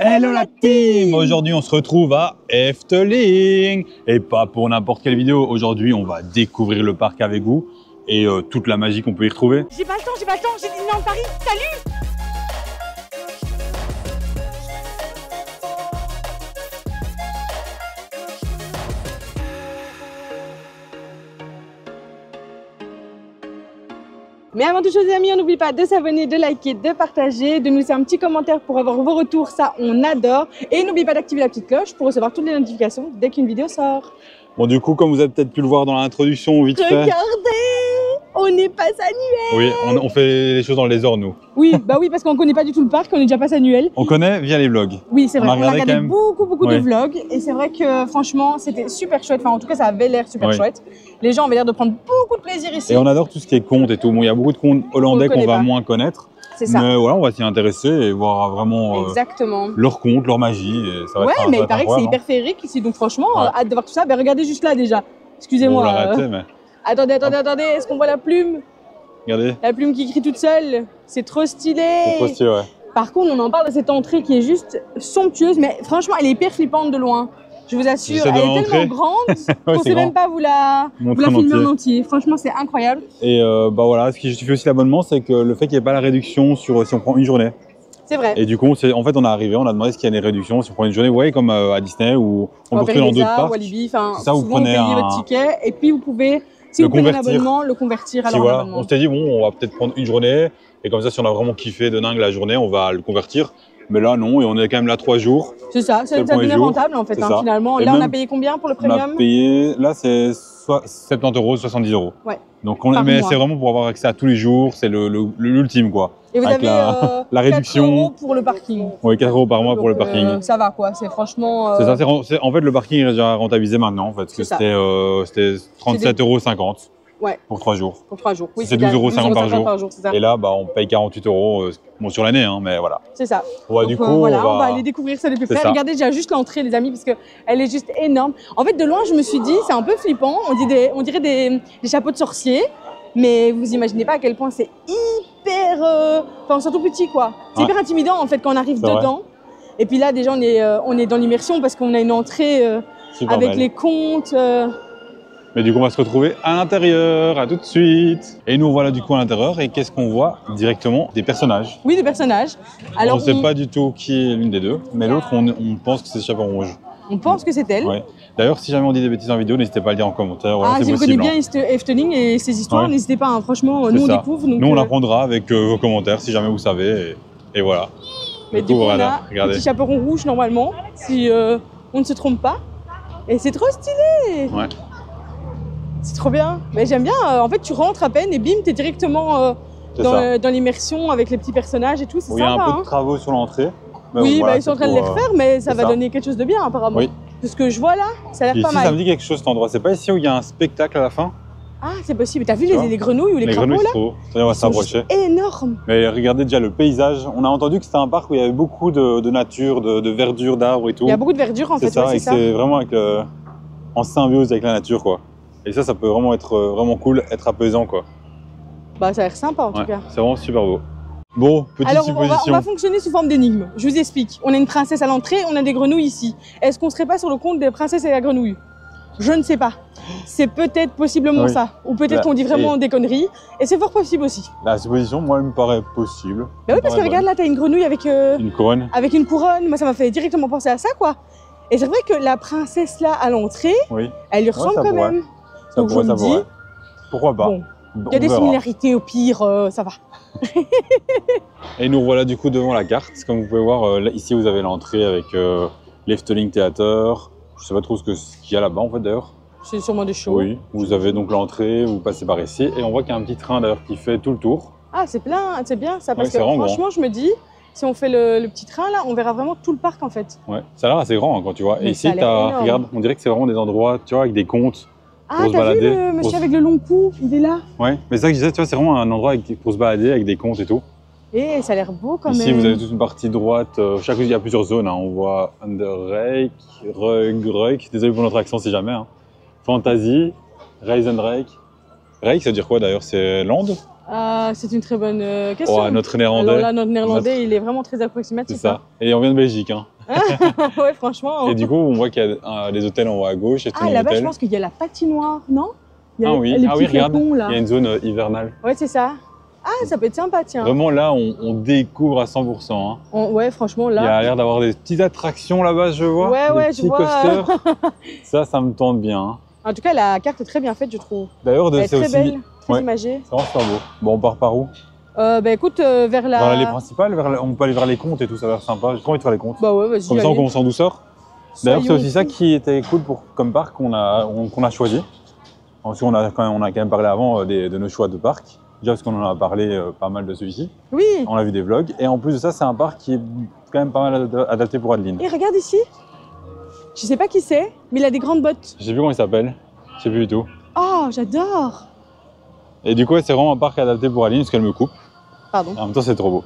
Hello la team! Aujourd'hui on se retrouve à Efteling et pas pour n'importe quelle vidéo. Aujourd'hui on va découvrir le parc avec vous et toute la magie qu'on peut y retrouver. J'ai pas le temps, j'ai Disneyland Paris, salut! Mais avant toute chose les amis, on n'oublie pas de s'abonner, de liker, de partager, de nous laisser un petit commentaire pour avoir vos retours, ça on adore. Et n'oubliez pas d'activer la petite cloche pour recevoir toutes les notifications dès qu'une vidéo sort. Bon du coup comme vous avez peut-être pu le voir dans l'introduction vite fait. Regardez, on est passe annuel. Oui, on fait les choses dans les ordres nous. Oui, bah oui parce qu'on connaît pas du tout le parc, on est déjà passe annuel. On connaît via les vlogs. Oui c'est vrai, on a regardé quand même beaucoup de vlogs et c'est vrai que franchement c'était super chouette, enfin en tout cas ça avait l'air super chouette. Les gens avaient l'air de prendre beaucoup de plaisir ici. Et on adore tout ce qui est contes et tout. Bon, il y a beaucoup de contes hollandais qu'on va moins connaître. C'est ça. Mais voilà, on va s'y intéresser et voir vraiment leur conte, leur magie. Et ça va être mais il paraît que c'est hyper féerique ici, donc franchement, hâte de voir tout ça. Ben, regardez juste là déjà. Excusez-moi. On va l'arrêter, mais... Attendez, est-ce qu'on voit la plume? Regardez. La plume qui crie toute seule. C'est trop stylé. C'est trop stylé, ouais. Par contre, on en parle de cette entrée qui est juste somptueuse, mais franchement, elle est hyper flippante de loin. Je vous assure, elle est tellement grande qu'on ne sait même pas vous la filmer en entier. Franchement, c'est incroyable. Et bah voilà, ce qui justifie aussi l'abonnement, c'est que le fait qu'il n'y ait pas la réduction sur si on prend une journée. C'est vrai. Et du coup, en fait, on est arrivé, on a demandé s'il y a des réductions si on prend une journée. Vous voyez, comme à Disney ou on peut retrouver dans d'autres parcs. Walibi, enfin, ça, vous prenez votre ticket et puis vous pouvez, si vous prenez un abonnement, le convertir à leur abonnement. On s'était dit, bon, on va peut-être prendre une journée et comme ça, si on a vraiment kiffé de dingue la journée, on va le convertir. Mais là, non, et on est quand même là 3 jours. C'est ça, ça devient rentable en fait, finalement. Là, on a payé combien pour le premium? On a payé, là, c'est 70 €, 70 €. Ouais. Donc, mais c'est vraiment pour avoir accès à tous les jours, c'est l'ultime quoi. Et vous avez la réduction 4 € pour le parking. Oui, 4 € par mois pour le parking. Ça va quoi, c'est franchement. C'est ça, en fait, le parking est déjà rentabilisé maintenant, en fait, parce que c'était 37,50 €. Ouais. Pour 3 jours. Pour 3 jours, oui. C'est 12,50 € par jour. Ça. Et là, bah, on paye 48 €, bon, sur l'année, hein, mais voilà. C'est ça. Ouais, du coup, voilà, on va aller découvrir ça de plus près. Regardez déjà juste l'entrée, les amis, parce qu'elle est juste énorme. En fait, de loin, je me suis dit, c'est un peu flippant. On dirait des chapeaux de sorciers. Mais vous imaginez pas à quel point c'est hyper. Enfin, surtout petit, quoi. C'est hyper intimidant, en fait, quand on arrive dedans. Et puis là, déjà, on est dans l'immersion parce qu'on a une entrée avec les contes. Mais du coup, on va se retrouver à l'intérieur, à tout de suite. Et nous, voilà du coup à l'intérieur. Et qu'est-ce qu'on voit directement? Des personnages. Oui, des personnages. Alors, on ne sait pas du tout qui est l'une des deux, mais l'autre, on pense que c'est Chaperon Rouge. On pense que c'est elle. Ouais. D'ailleurs, si jamais on dit des bêtises en vidéo, n'hésitez pas à le dire en commentaire. Si vous connaissez bien Efteling et ses histoires, n'hésitez pas. Hein. Franchement, nous, on découvre. Donc, nous, on l'apprendra avec vos commentaires, si jamais vous savez. Et voilà. Mais du coup, on a un petit Chaperon Rouge, normalement, si on ne se trompe pas. Et c'est trop stylé. Ouais. C'est trop bien. Mais j'aime bien. En fait, tu rentres à peine et bim, t'es directement dans l'immersion avec les petits personnages et tout. C'est sympa. Il y a un peu de travaux sur l'entrée. Oui, ils sont en train de les refaire, mais ça va donner quelque chose de bien apparemment. Oui. De ce que je vois là, ça a l'air pas mal. Ça me dit quelque chose cet endroit. C'est pas ici où il y a un spectacle à la fin? Ah, c'est possible. T'as vu les grenouilles ou les crapauds là? On va s'approcher. Énorme. Mais regardez déjà le paysage. On a entendu que c'était un parc où il y avait beaucoup de nature, de verdure, d'arbres et tout. Il y a beaucoup de verdure en fait. C'est ça. C'est vraiment en symbiose avec la nature quoi. Et ça peut vraiment être vraiment cool, être apaisant quoi. Bah ça a l'air sympa en tout cas. C'est vraiment super beau. Bon, petite supposition. On va fonctionner sous forme d'énigme. Je vous explique. On a une princesse à l'entrée, on a des grenouilles ici. Est-ce qu'on serait pas sur le compte des princesses et la grenouille? Je ne sais pas. C'est peut-être possiblement ça. Ou peut-être qu'on dit vraiment des conneries. Et c'est fort possible aussi. La supposition, moi, elle me paraît possible. Bah oui, parce que regarde là, t'as une grenouille avec une couronne. Avec une couronne. Moi, ça m'a fait directement penser à ça quoi. Et c'est vrai que la princesse là à l'entrée, elle lui ressemble quand même. Donc je me dis, pourquoi pas? Bon, il y a des similarités au pire, ça va. Et nous voilà du coup devant la carte. Comme vous pouvez voir, là, ici vous avez l'entrée avec l'Efteling Theater. Je sais pas trop ce qu'il y a là-bas en fait d'ailleurs. C'est sûrement des shows. Oui, vous avez donc l'entrée, vous passez par ici et on voit qu'il y a un petit train d'ailleurs qui fait tout le tour. Ah c'est plein, c'est bien ça parce que franchement je me dis, si on fait le petit train là, on verra vraiment tout le parc en fait. Ouais, ça a l'air assez grand hein, quand tu vois. Et ici, regarde, on dirait que c'est vraiment des endroits, tu vois, avec des contes. Ah, t'as vu le monsieur avec le long cou, il est là? Ouais, mais c'est ça que je disais, tu vois, c'est vraiment un endroit pour se balader avec des contes et tout. Et ça a l'air beau quand même. Ici, vous avez toute une partie droite. Chaque il y a plusieurs zones. Hein. On voit Underrake, Rug, désolé pour notre accent si jamais. Hein. Fantasy, Reisenrijk. Rijk, ça veut dire quoi d'ailleurs? C'est Land? C'est une très bonne question. Oh, notre néerlandais. Alors là, notre néerlandais, il est vraiment très approximatif. C'est ça. Et on vient de Belgique. Hein. Ouais, franchement. Et du coup, on voit qu'il y a les hôtels en haut à gauche et tout Ah, là-bas, je l'hôtel. pense qu'il y a la patinoire, non? Il y a Ah oui, les petits regarde, flocons, là. il y a une zone hivernale. Ouais, c'est ça. Ah, ça peut être sympa, tiens. Vraiment, là, on découvre à 100%. Hein. Ouais, franchement, Il y là. a l'air d'avoir des petites attractions là-bas, je vois. Ouais, des ouais, petits je vois. coasters. Ça me tente bien. Hein. En tout cas, la carte est très bien faite, je trouve. D'ailleurs, Elle est c'est très aussi... belle, très Ouais. imagée. C'est vraiment super beau. Bon, on part par où? Bah écoute, vers la... Vers l'allée principale, on peut aller vers les comptes et tout, ça a l'air sympa. J'ai trop envie de faire les comptes. Bah ouais, vas-y, Comme ça, on allez. commence en douceur. D'ailleurs, c'est Soyons aussi ça fous. qui était cool comme parc qu'on a choisi. Parce qu'on a quand même parlé avant de nos choix de parc. Déjà parce qu'on en a parlé pas mal de celui-ci. Oui. On a vu des vlogs. Et en plus de ça, c'est un parc qui est quand même pas mal adapté pour Adeline. Et regarde ici. Je sais pas qui c'est, mais il a des grandes bottes. Je sais plus comment il s'appelle. Je sais plus du tout. Oh, j'adore. Et du coup, c'est vraiment un parc adapté pour Adeline parce qu'elle me coupe. Pardon. En même temps, c'est trop beau.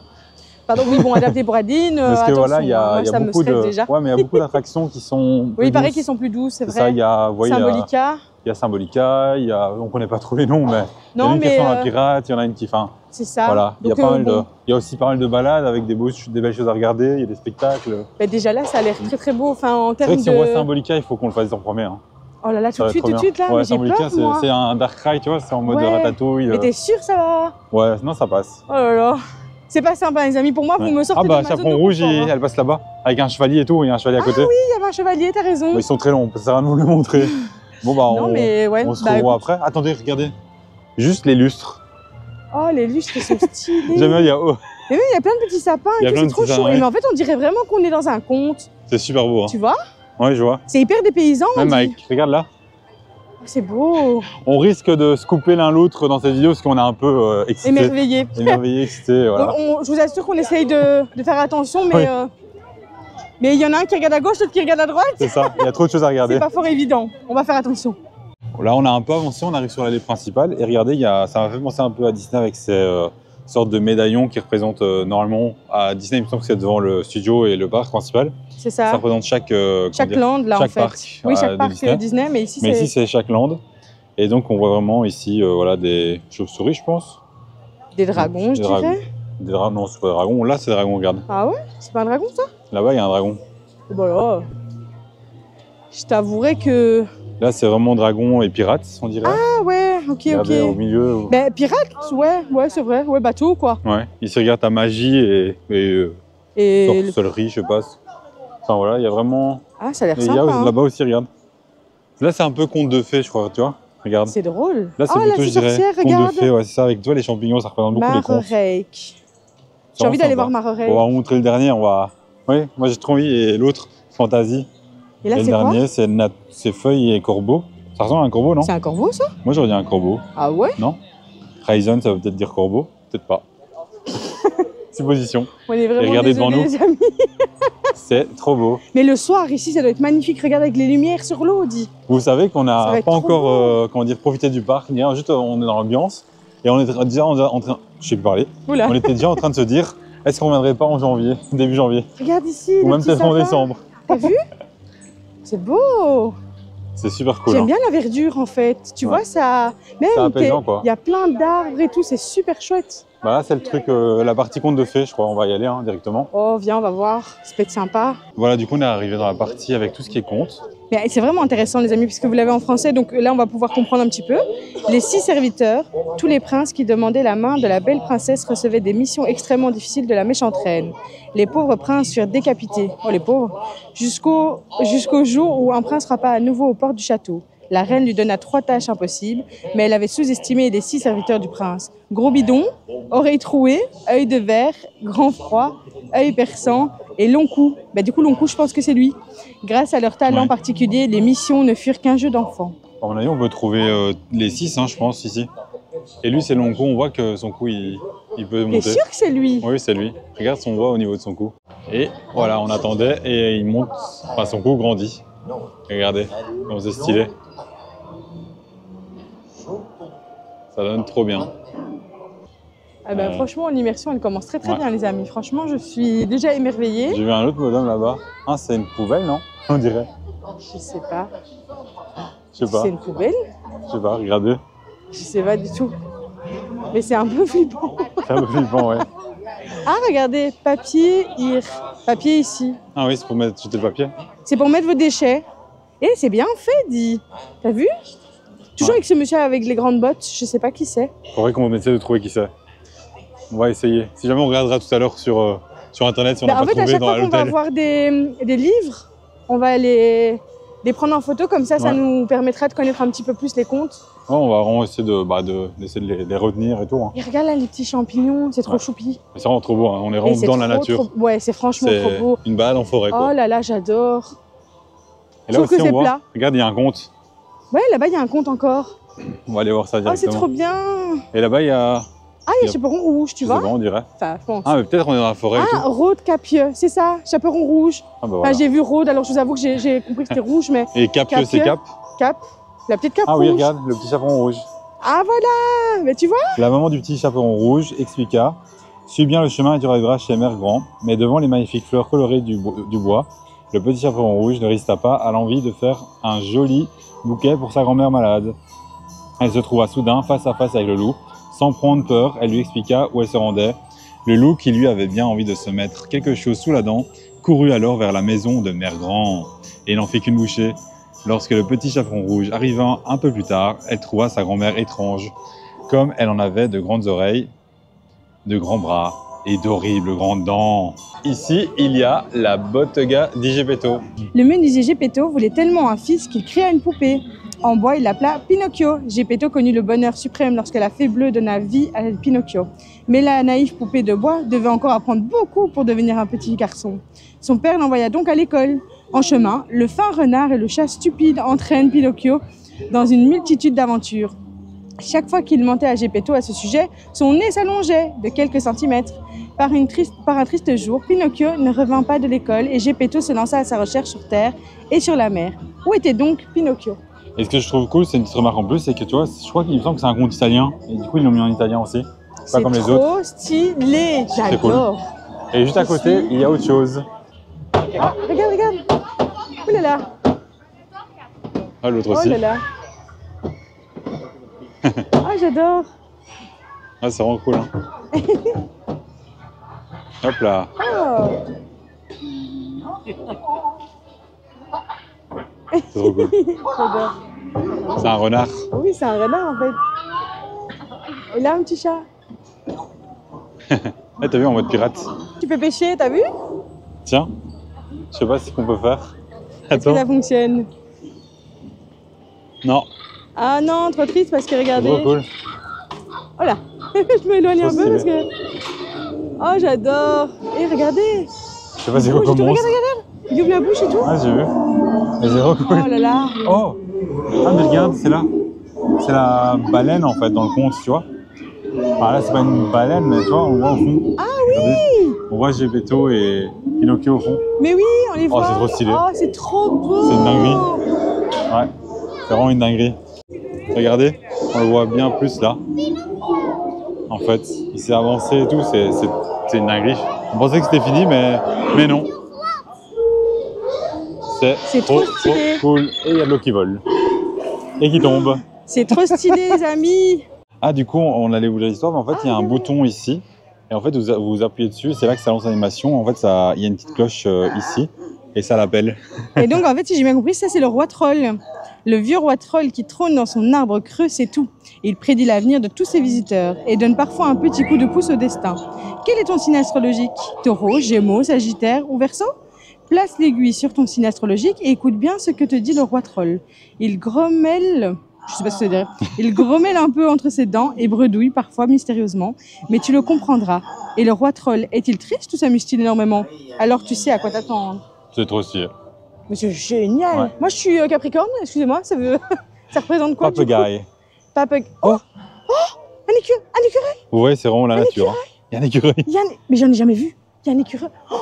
Pardon, oui, bon, adapté pour Adeline. Parce que attention, voilà, il y a ça me beaucoup stresse déjà. Ouais, mais il y a beaucoup d'attractions qui sont. Oui, plus il paraît douces. qu'ils sont plus douces, c'est C'est vrai. ça, il y a, ouais, Symbolica. il y a Symbolica, on connaît pas trop les noms, mais il y en Non, a une qui mais ressemble à Pirate, il y en a une qui. Enfin, c'est ça. voilà, il y a Donc, pas mal bon, il y a aussi pas mal de balades avec des belles choses à regarder, il y a des spectacles. bah, déjà là, ça a l'air très très beau. Enfin, en C'est vrai termes que si on voit de. Symbolica, il faut qu'on le fasse en premier. Hein. Oh là là, Ça tout va de suite, être trop bien. là. Ouais, Mais j'ai Symbolica, peur, moi. c'est un dark ride, tu vois, c'est en mode Ouais. ratatouille. Mais t'es sûr, ça va? Ouais, non, ça passe. Oh là là. C'est pas sympa, les amis. Pour moi, vous Ouais. me sortez Ah bah, de ma zone Chaperon de Rouge, confort, hein. elle passe là-bas, avec un chevalier et tout, il y a un chevalier à côté. Oui, il y avait un chevalier, t'as raison. Ils sont très longs, ça sert à nous le montrer. Bon bah, Non, mais ouais. on se bah, revoit écoute. après. Attendez, regardez. Juste les lustres. Oh, les lustres, ils sont stylés. J'aime bien, il y a... oh, Mais oui, il y a plein de petits sapins Il y et a tout, plein c'est de trop petits chaud. sapins, Mais en fait, on dirait vraiment qu'on est dans un conte. c'est super beau. Hein. Tu vois? Ouais, je vois. C'est hyper dépaysant, on Même dit. Mike, regarde là. Oh, c'est beau. On risque de se couper l'un l'autre dans cette vidéo parce qu'on est un peu excités. Émerveillé. Émerveillés, excités, voilà. Je vous assure qu'on essaye de faire attention, mais mais il y en a un qui regarde à gauche, l'autre qui regarde à droite. C'est ça, il y a trop de choses à regarder. C'est pas fort évident. On va faire attention. Là, on a un peu avancé, on arrive sur l'allée principale. Et regardez, ça m'a fait penser un peu à Disney avec ces sortes de médaillons qui représentent normalement, à Disney, il me semble que c'est devant le studio et le parc principal. C'est Ça ça. représente chaque Land, là, chaque en fait. parc, Oui, chaque de parc Disney. Disney, mais ici, Mais c'est ici, c'est chaque land. Et donc, on voit vraiment ici voilà, des chauves-souris, je pense. des dragons, je Des dragons. dirais. Des dragons, non, c'est pas des dragons. Là, c'est des dragons, regarde. Ah ouais? C'est pas un dragon, ça? Là-bas, il y a un dragon. Bah là, je t'avouerais que... Là, c'est vraiment dragon et pirates, on dirait. Ah ouais, ok, Regardez, au ok. milieu. Ben, pirate, ouais, c'est vrai. Ouais, bateau, quoi. Ouais, ici, regarde ta magie et Et... sorcellerie, je sais pas. Enfin, voilà, il y a vraiment... Ah, ça a l'air Et il y a sympa, hein. là-bas aussi, regarde. Là, c'est un peu conte de fées, je crois, tu vois. Regarde. C'est drôle. Là, c'est oh, plutôt, là, je dirais, sorcière, conte de regarde. fées. Ouais, c'est ça, avec toi, les champignons, ça représente beaucoup les contes. Marorake. C'est J'ai envie d'aller voir vraiment sympa. Marorake. On va vous montrer le dernier, on va... Oui, moi, j'ai trop envie. Et l'autre, Fantasy. Et là, Et le c'est quoi? dernier, c'est Feuilles et Corbeau. Ça ressemble à un corbeau, non? C'est un corbeau, ça? Moi, j'aurais dit un corbeau. Ah ouais? Non? Raisin, ça veut peut-être dire corbeau. Peut-être pas. Supposition. On est vraiment regardez devant désolés, nous. les amis. C'est trop beau. Mais le soir, ici, ça doit être magnifique. Regarde avec les lumières sur l'eau, dit. Vous savez qu'on Ça va n'a être pas trop encore comment dire, profité du parc, ni rien, juste on est dans l'ambiance. Et on est déjà en train... Je sais plus parler. Oula. On était déjà en train de se dire, est-ce qu'on viendrait pas en janvier, début janvier? Regarde ici, Ou le même petit peut-être en sapin. décembre. T'as vu? C'est beau. C'est super cool. J'aime Hein. bien la verdure, en fait. Tu Ouais. vois, ça... Même, C'est apaisant, quoi. il y a plein d'arbres et tout. C'est super chouette. Bah là, c'est le truc, la partie conte de fées, je crois. On va y aller hein, directement. Oh, viens, on va voir. Ça peut être sympa. Voilà, du coup, on est arrivé dans la partie avec tout ce qui est conte. Mais c'est vraiment intéressant, les amis, puisque vous l'avez en français. Donc là, on va pouvoir comprendre un petit peu. Les 6 serviteurs, tous les princes qui demandaient la main de la belle princesse recevaient des missions extrêmement difficiles de la méchante reine. Les pauvres princes furent décapités. Oh, les pauvres. Jusqu'au jour où un prince frappa à nouveau aux portes du château. La reine lui donna 3 tâches impossibles, mais elle avait sous-estimé les 6 serviteurs du prince. Gros bidon, oreille trouée, œil de verre, grand froid, œil perçant et long cou. Bah, du coup, long cou, je pense que c'est lui. Grâce à leur talent Ouais. particulier, les missions ne furent qu'un jeu d'enfant. À mon avis, on peut trouver les 6, hein, je pense, ici. Et lui, c'est long cou. On voit que son cou, il peut T'es monter. sûr que c'est lui? Oui, c'est lui. Regarde son doigt au niveau de son cou. Et voilà, on attendait et il monte. Enfin, son cou grandit. Regardez, comme c'est stylé. Ça donne trop bien. Ah bah, franchement, l'immersion, elle commence très Ouais. bien, les amis. Franchement, je suis déjà émerveillée. J'ai vu un autre modem là-bas. Ah, c'est une poubelle, non? On dirait. Je sais pas. Je sais pas. C'est une poubelle? Je sais pas, regardez. Je sais pas du tout. Mais c'est un peu flippant. C'est un peu flippant, ouais. Ah, regardez, papier, papier ici. Ah oui, c'est pour mettre jeter le papier. C'est pour mettre vos déchets. Et c'est bien fait, dit. T'as vu? Toujours avec ce monsieur avec les grandes bottes, je sais pas qui c'est. Faudrait qu'on essaie de trouver qui c'est. On va essayer. Si jamais on regardera tout à l'heure sur internet, si on n'a pas en fait, trouvé à chaque dans fois qu'on va l'hôtel. voir des livres, on va les prendre en photo, comme ça nous permettra de connaître un petit peu plus les contes. Ouais, on va vraiment essayer d'essayer de les retenir et tout. Hein. Et regarde là les petits champignons, c'est trop choupi. C'est vraiment trop beau, hein. On est vraiment dans la nature. Ouais, c'est franchement trop beau. Une balade en forêt, quoi. Oh là là, j'adore. Et là aussi, on voit, regarde, il y a un conte. Ouais, là-bas, il y a un conte encore. On va aller voir ça directement. Oh, c'est trop bien. Et là-bas, il y a... Ah, il y a Chaperon Rouge, tu vois. C'est bon, on dirait. Enfin, je pense. Ah, mais peut-être on est dans la forêt. Ah, Rôde Capieux, c'est ça, Chaperon Rouge. Ah, bah voilà. J'ai vu Rôde, alors je vous avoue que j'ai compris que c'était rouge, mais... Et Capieux, c'est Cap. Cap, la petite cape rouge. Ah oui, regarde, le petit chaperon rouge. Ah voilà, mais tu vois. La maman du petit chaperon rouge expliqua: suis bien le chemin et tu arriveras chez Mère Grand, mais devant les magnifiques fleurs colorées du bois, le petit chaperon rouge ne résista pas à l'envie de faire un joli bouquet pour sa grand-mère malade. Elle se trouva soudain face à face avec le loup. Sans prendre peur, elle lui expliqua où elle se rendait. Le loup, qui lui avait bien envie de se mettre quelque chose sous la dent, courut alors vers la maison de Mère Grand. Et il n'en fit qu'une bouchée. Lorsque le petit chaperon rouge arriva un peu plus tard, elle trouva sa grand-mère étrange. Comme elle en avait de grandes oreilles, de grands bras et d'horribles grandes dents. Ici, il y a la Bottega di Geppetto. Le menuisier Geppetto voulait tellement un fils qu'il créa une poupée. En bois, il l'appela Pinocchio. Geppetto connut le bonheur suprême lorsque la fée bleue donna vie à Pinocchio. Mais la naïve poupée de bois devait encore apprendre beaucoup pour devenir un petit garçon. Son père l'envoya donc à l'école. En chemin, le fin renard et le chat stupide entraînent Pinocchio dans une multitude d'aventures. Chaque fois qu'il mentait à Geppetto à ce sujet, son nez s'allongeait de quelques centimètres. Par un triste jour, Pinocchio ne revint pas de l'école et Geppetto se lança à sa recherche sur terre et sur la mer. Où était donc Pinocchio? Et ce que je trouve cool, c'est une petite remarque en plus, c'est que tu vois, je crois qu'il me semble que c'est un conte italien, et du coup ils l'ont mis en italien aussi, pas comme les autres. C'est trop stylé, j'adore. Cool. Et juste à côté, il y a autre chose. Ah, regarde, regarde. Oh là là. Ah, l'autre aussi. Oh là là. Ah, j'adore. Ah, c'est vraiment cool. Hein. Hop là. Oh. C'est trop cool. J'adore. C'est un renard. Oui, c'est un renard en fait. Et là, un petit chat. Ah, t'as vu, en mode pirate. Tu peux pêcher, t'as vu? Tiens, je sais pas ce qu'on peut faire. Est-ce que ça fonctionne? Non. Ah non, trop triste parce que regardez. Trop cool. Oh là, je m'éloigne un peu stylé. parce que... Oh, j'adore. Et regardez. Je sais pas c'est quoi comme monstre. Regarde. Il ouvre la bouche et tout. Ah, j'ai vu. Mais c'est trop cool. Oh là là. Oh. Ah, mais regarde, c'est là. C'est la baleine en fait dans le conte, tu vois. Ah là, c'est pas une baleine, mais tu vois, on voit au fond. Ah regardez. oui. On voit Geppetto et Pinocchio au fond. Mais oui, on les voit. Oh, c'est trop stylé. Oh, c'est trop beau. C'est une dinguerie. Ouais, c'est vraiment une dinguerie. Regardez, on le voit bien plus là. En fait, il s'est avancé et tout, c'est une dinguerie. On pensait que c'était fini, mais non. C'est trop cool. Et il y a de l'eau qui vole. Et qui tombe. C'est trop stylé, les amis. Ah, du coup, on allait vous dire l'histoire, mais en fait, il y a un bouton ici. Et en fait, vous appuyez dessus, c'est là que ça lance l'animation. En fait, il y a une petite cloche ici, et ça l'appelle. Et donc, en fait, si j'ai bien compris, ça, c'est le roi troll. Le vieux roi troll qui trône dans son arbre creux, c'est tout. Il prédit l'avenir de tous ses visiteurs et donne parfois un petit coup de pouce au destin. Quel est ton signe astrologique? Taureau, Gémeaux, Sagittaire ou Verseau? Place l'aiguille sur ton signe astrologique et écoute bien ce que te dit le roi troll. Il grommelle... Je sais pas ce que ça veut dire. Il grommelle un peu entre ses dents et bredouille parfois mystérieusement, mais tu le comprendras. Et le roi troll est-il triste ou s'amuse-t-il énormément? Alors tu sais à quoi t'attendre. C'est trop stylé. Mais c'est génial. Ouais. Moi je suis Capricorne, excusez-moi, ça représente quoi? Papagaï. Oh, un écureuil. Ouais, c'est vraiment la nature. Hein. Il y a un écureuil. Mais j'en ai jamais vu. Il y a un écureuil. Oh,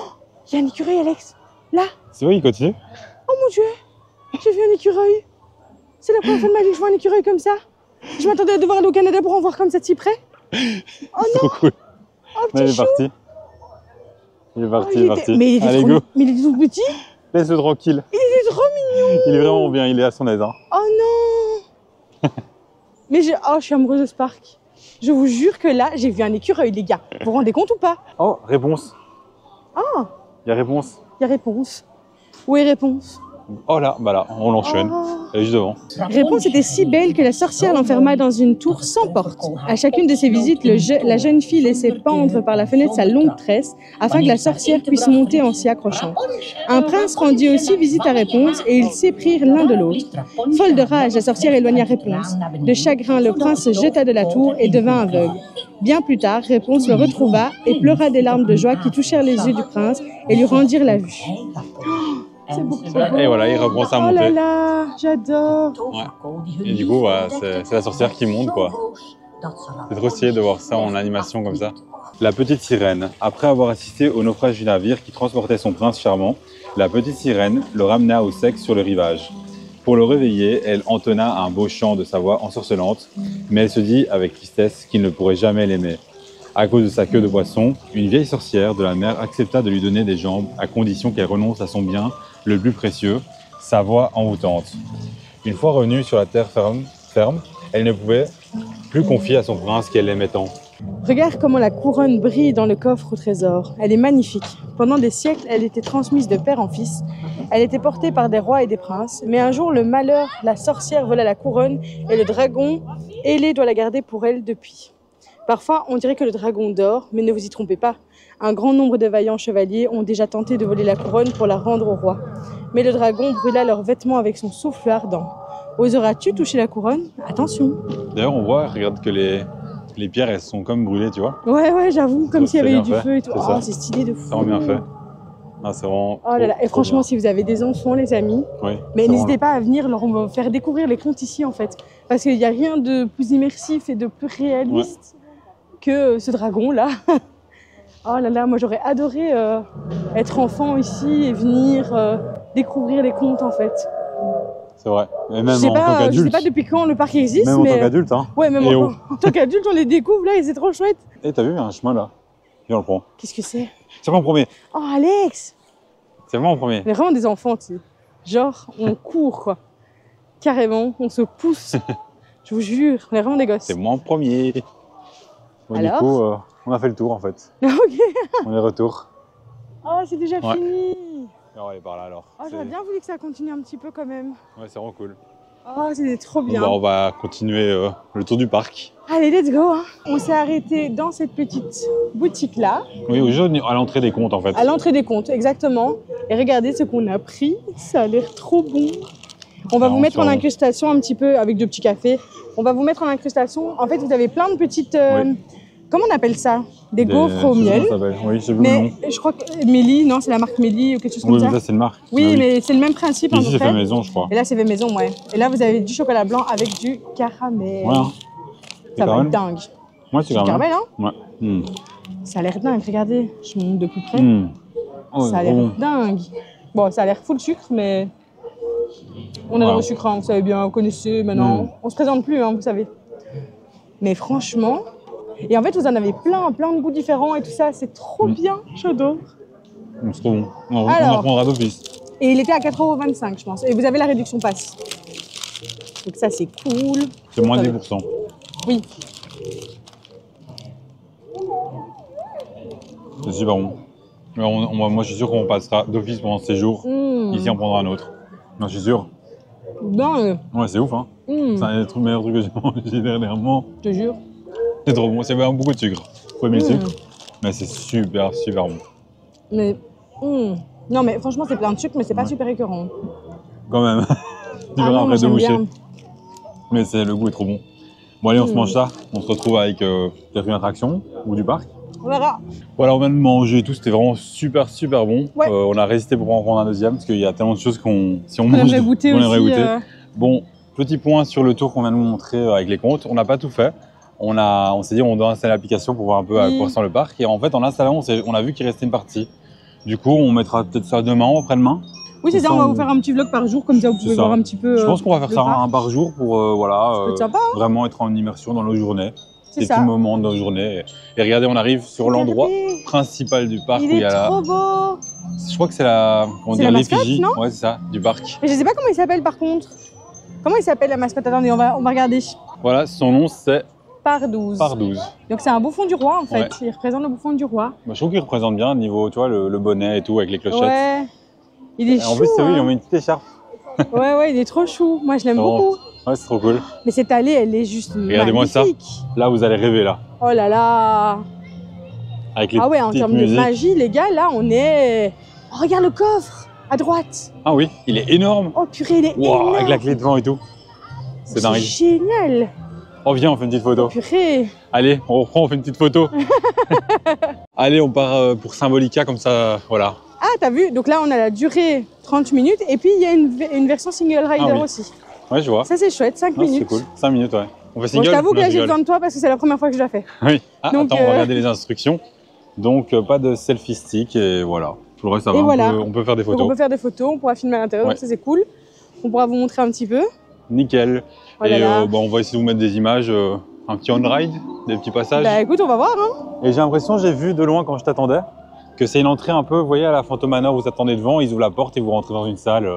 il y a un écureuil, Alex. Là. C'est vrai, il continue. Oh mon Dieu, j'ai vu un écureuil. C'est la première fois de ma vie que je vois un écureuil comme ça. Je m'attendais à devoir aller au Canada pour en voir comme ça de si près. Oh c'est trop cool. Oh, Là, il est parti. Il est parti, Mais il était Allez, trop... go. Mais il était tout petit. Laisse-le tranquille. Il était trop mignon. Il est vraiment bien, il est à son aise. Hein. Oh non. Mais je suis amoureuse de ce parc. Je vous jure que là, j'ai vu un écureuil, les gars. Vous vous rendez compte ou pas? Oh, réponse. Oh. Il y a réponse. Il y a réponse. Où est réponse? Oh là, bah là, on l'enchaîne. Elle est juste devant. Réponse était si belle que la sorcière l'enferma dans une tour sans porte. À chacune de ses visites, la jeune fille laissait pendre par la fenêtre sa longue tresse afin que la sorcière puisse monter en s'y accrochant. Un prince rendit aussi visite à Réponse et ils s'éprirent l'un de l'autre. Folle de rage, la sorcière éloigna Réponse. De chagrin, le prince se jeta de la tour et devint aveugle. Bien plus tard, Réponse le retrouva et pleura des larmes de joie qui touchèrent les yeux du prince et lui rendirent la vue. C'est beaucoup trop beau. Et voilà, il recommence à monter. Oh là là, j'adore. Ouais. Et du coup, voilà, c'est la sorcière qui monte, quoi. C'est trop stylé de voir ça en animation comme ça. La petite sirène. Après avoir assisté au naufrage du navire qui transportait son prince charmant, la petite sirène le ramena au sec sur le rivage. Pour le réveiller, elle entonna un beau chant de sa voix ensorcelante, mais elle se dit avec tristesse qu'il ne pourrait jamais l'aimer. À cause de sa queue de poisson, une vieille sorcière de la mer accepta de lui donner des jambes à condition qu'elle renonce à son bien le plus précieux, sa voix envoûtante. Une fois revenue sur la terre ferme, elle ne pouvait plus confier à son prince qu'elle l'aimait tant. Regarde comment la couronne brille dans le coffre au trésor. Elle est magnifique. Pendant des siècles, elle était transmise de père en fils. Elle était portée par des rois et des princes. Mais un jour, le malheur, la sorcière vola la couronne et le dragon ailé doit la garder pour elle depuis. Parfois, on dirait que le dragon dort, mais ne vous y trompez pas. Un grand nombre de vaillants chevaliers ont déjà tenté de voler la couronne pour la rendre au roi. Mais le dragon brûla leurs vêtements avec son souffle ardent. Oseras-tu toucher la couronne? Attention. D'ailleurs, on voit, regarde que les pierres, elles sont comme brûlées, tu vois. Ouais, j'avoue, comme s'il y avait eu du fait. feu et tout. C'est Oh, ça. c'est stylé de fou. C'est vraiment bien fait. Ah, c'est vraiment Oh là là. Et franchement, si vous avez des enfants, les amis, mais n'hésitez pas à venir leur faire découvrir les contes ici, en fait. Parce qu'il n'y a rien de plus immersif et de plus réaliste que ce dragon-là. Oh là là, moi j'aurais adoré être enfant ici et venir découvrir les contes, en fait. C'est vrai. Et même en tant Je qu'adulte. sais pas depuis quand le parc existe, Même mais... en tant qu'adulte, hein. Ouais, même en tant qu'adulte, on les découvre là et c'est trop chouette. Et t'as vu, il y a un chemin là. Viens, on le prend. Qu'est-ce que c'est? C'est moi en premier. Oh, Alex! C'est moi en premier. On est vraiment des enfants, tu sais. Genre, on court, quoi. Carrément, on se pousse. Je vous jure, on est vraiment des gosses. C'est moi en premier. Bon, Alors du coup, on a fait le tour en fait. Ok. On est retour. Oh, c'est déjà fini. Et on va aller par là alors. Oh, j'aurais bien voulu que ça continue un petit peu quand même. Ouais, c'est vraiment cool. Oh, c'était trop bien. Bon, bah, on va continuer le tour du parc. Allez, let's go. Hein. On s'est arrêté dans cette petite boutique-là. Oui, à l'entrée des comptes en fait. À l'entrée des comptes, exactement. Et regardez ce qu'on a pris. Ça a l'air trop bon. On va vous mettre en incrustation un petit peu avec deux petits cafés. On va vous mettre en incrustation. En fait, vous avez plein de petites... Comment on appelle ça? Des gaufres au miel. Oui, j'ai vu mais le nom. Je crois que Mélie, non, c'est la marque Mélie ou quelque chose comme ça. Oui, mais ça c'est une marque. Oui, mais c'est le même principe. Ici, c'est fait maison, je crois. Et là, c'est fait maison, ouais. Et là, vous avez du chocolat blanc avec du caramel. Ouais. Ça va être dingue. Ouais, c'est caramel. Hein? Ouais. Ça a l'air dingue, regardez. Je monte de plus près. Oh, ça a l'air dingue. Bon, ça a l'air full sucre, mais on adore le sucre, hein, vous savez bien, vous connaissez maintenant. On se présente plus, hein, vous savez. Mais franchement, et en fait, vous en avez plein de goûts différents et tout ça, c'est trop bien, j'adore. C'est trop bon. On en prendra d'office. Et il était à 4,25 €, je pense. Et vous avez la réduction passe. Donc ça, c'est cool. C'est moins 10%. Oui. C'est super bon. Moi, je suis sûr qu'on passera d'office pendant ce séjour. Ici, on prendra un autre. Non, je suis sûr. Dingue. Ouais, c'est ouf, hein. C'est un des meilleurs trucs que j'ai mangé dernièrement. Je te jure. C'est trop bon. C'est vraiment beaucoup de sucre. Faut aimer le sucre. Mais c'est super bon. Mais... Non, mais franchement, c'est plein de sucre, mais c'est pas super écœurant. Quand même. Tu verras après de boucher. Mais le goût est trop bon. Bon, allez, on se mange ça. On se retrouve avec peut-être une attraction ou du parc. On verra. Voilà, on vient de manger et tout. C'était vraiment super bon. Ouais. On a résisté pour en prendre un deuxième parce qu'il y a tellement de choses si on mange, aimerait goûter on aimerait aussi. Goûter. Bon, petit point sur le tour qu'on vient de vous montrer avec les comptes. On n'a pas tout fait. On s'est dit on doit installer l'application pour voir un peu à quoi ressemble le parc. Et en fait, en l'installant, on a vu qu'il restait une partie. Du coup, on mettra peut-être ça demain ou après-demain. Oui, c'est ça, on va vous faire un petit vlog par jour, comme ça vous pouvez voir un petit peu. Je pense qu'on va faire ça un par jour pour sympa, hein, vraiment être en immersion dans nos journées. C'est ça. Des petits moments de nos journées. Et regardez, on arrive sur l'endroit principal du parc. Il est trop beau. Je crois que c'est la l'effigie. Ouais, c'est ça, du parc. Mais je sais pas comment il s'appelle par contre. Comment il s'appelle la mascotte? Attendez, on va regarder. Voilà, son nom c'est par 12. par 12. Donc c'est un bouffon du roi en fait, Ouais. il représente le bouffon du roi. Moi, je trouve qu'il représente bien niveau, tu vois, le bonnet et tout avec les clochettes. Ouais, il est En chou. plus, c'est oui, ils hein. ont mis une petite écharpe. Ouais, il est trop chou. Moi je l'aime Bon. beaucoup. Ouais, c'est trop cool. Mais cette allée, elle est juste Regardez-moi ça. magnifique. Là, vous allez rêver là. Oh là là. Avec les Ah ouais, en petites termes de musiques. magie, les gars, là on est... Oh, regarde le coffre, à droite. Ah oui, il est énorme. Oh purée, il est Wow, énorme. avec la clé devant et tout. C'est dingue. Génial. Oh, viens, on fait une petite photo. Purée. Allez, on reprend, on fait une petite photo. Allez, on part pour Symbolica, comme ça, voilà. Ah, t'as vu? Donc là, on a la durée 30 minutes et puis il y a une version single rider Ah oui. aussi. Ouais, je vois. Ça, c'est chouette, 5 Non, c'est minutes. cool. 5 minutes, ouais. On fait Bon, single. je t'avoue que Non, là, j'ai rigole. besoin de toi parce que c'est la première fois que je la fais. Oui. Ah, Donc, attends, on va regarder les instructions. Donc, pas de selfie stick et voilà. Tout le reste, ça va. Et voilà. On peut faire des Donc, on photos. peut faire des photos, on pourra filmer à l'intérieur, Ouais. donc ça, c'est cool. On pourra vous montrer un petit peu. Nickel. Oh là Et là. bah, on va essayer de vous mettre des images, un petit on-ride, des petits passages. Bah écoute, on va voir. Hein. Et j'ai l'impression, j'ai vu de loin quand je t'attendais, que c'est une entrée un peu, vous voyez, à la Phantom Manor, vous attendez devant, ils ouvrent la porte et vous rentrez dans une salle.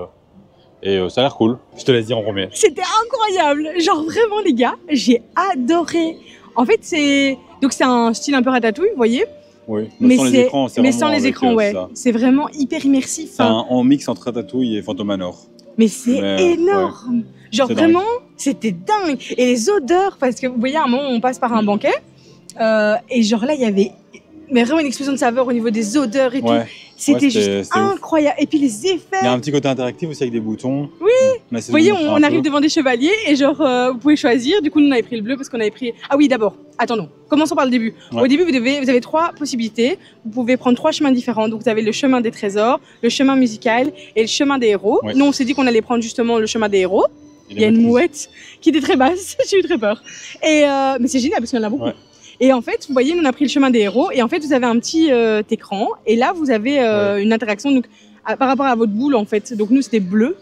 Et ça a l'air cool. Je te laisse dire en premier. C'était incroyable. Genre vraiment, les gars, j'ai adoré. En fait, c'est un style un peu ratatouille, vous voyez. Oui, Mais sans les c'est- écrans, c'est Mais vraiment sans les avec, écrans, ouais. ça. C'est vraiment hyper immersif. C'est hein. un mix entre Ratatouille et Phantom Manor. Mais c'est Mais, énorme. Genre C'est vraiment, c'était dingue. Et les odeurs, parce que vous voyez, à un moment, on passe par un banquet. Et genre là, il y avait mais vraiment une explosion de saveur au niveau des odeurs et tout. Ouais. C'était Ouais, juste c'était ouf. incroyable. Et puis les effets. Il y a un petit côté interactif aussi avec des boutons. Oui. On Vous voyez, on arrive devant des chevaliers et genre, vous pouvez choisir. Du coup, nous, on avait pris le bleu parce qu'on avait pris... Ah oui, d'abord, attendons. Commençons par le début. Ouais. Au début, vous avez 3 possibilités. Vous pouvez prendre 3 chemins différents. Donc, vous avez le chemin des trésors, le chemin musical et le chemin des héros. Ouais. Nous, on s'est dit qu'on allait prendre justement le chemin des héros. Il y a une mouette qui était très basse. J'ai eu très peur. Et mais c'est génial parce qu'il y en a beaucoup. Ouais. Et en fait, vous voyez, nous, on a pris le chemin des héros. Et en fait, vous avez un petit écran. Et là, vous avez une interaction donc, par rapport à votre boule, en fait. Donc, nous, c'était bleu.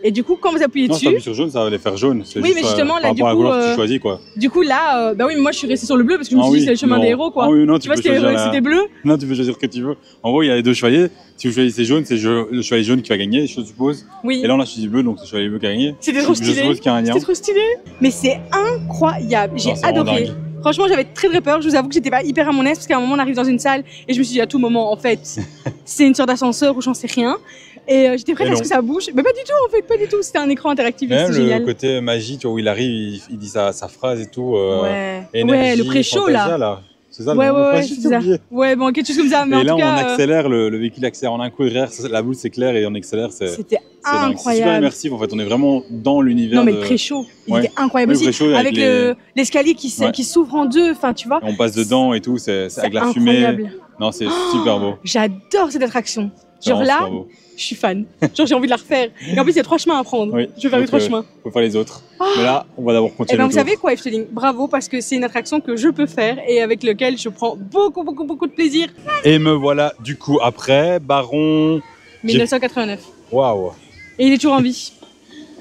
Et du coup, quand vous appuyez Non, si dessus... t'appuies sur jaune, ça va les faire jaune. C'est Oui, juste, mais justement, là, par du rapport à la coup, couleur que tu choisis, quoi. Du coup, là, bah oui, mais moi, je suis restée sur le bleu parce que je me Ah suis dit, oui, c'est le chemin non. des héros, quoi. Ah oui, non, Tu vois, c'était bleu. Non, tu peux choisir ce que tu veux. En gros, il y a les deux chevaliers. Si vous choisissez jaune, c'est le chevalier jaune qui va gagner, je suppose. Oui. Et là, on a choisi bleu, donc c'est le chevalier bleu qui a gagné. C'était trop Je stylé. suppose qu'il y a un lien. C'était trop stylé. Mais c'est incroyable. J'ai Non, c'est vraiment adoré. dingue. Franchement, j'avais très peur. Je vous avoue que j'étais pas hyper à mon aise parce qu'à un moment, on arrive dans une salle et je me suis dit à tout moment, en fait, c'est une sorte d'ascenseur ou j'en sais rien. Et j'étais prête Et à ce non. que ça bouge. Mais pas du tout, en fait, pas du tout. C'était un écran interactif et Même c'était le génial. côté magie, tu vois, où il arrive, il dit sa phrase et tout. Ouais. Énergie, Ouais, le pré-show, Fantasia, là. C'est ça, Ouais, le ouais, Fantasia, ouais, j'ai c'est ça. oublié. Ouais, bon, quelque chose comme ça. Mais Et en là, tout cas, on accélère, le véhicule accélère en un coup derrière, la boule s'éclaire et on accélère. C'est c'était dingue. C'est super incroyable. immersif, en fait. On est vraiment dans l'univers. Non, mais le de- pré-show, il Ouais. était incroyable Oui, le aussi. pré-show Avec avec l'escalier qui Ouais. s'ouvre en deux, enfin, tu vois. On passe dedans et tout, c'est C'est avec la fumée. incroyable. Non, c'est super beau. J'adore cette attraction. C'est Genre vraiment là, super beau. je suis fan. Genre, j'ai envie de la refaire. Et en plus, il y a 3 chemins à prendre. Oui. Je vais faire les Donc, 3 chemins. Faut faire les autres. Mais là, on va d'abord Et continuer ben, le vous tour. savez quoi, Efteling? Bravo, parce que c'est une attraction que je peux faire et avec laquelle je prends beaucoup de plaisir. Et me voilà, du coup, après, Baron... 1989. Waouh. Et il est toujours en vie.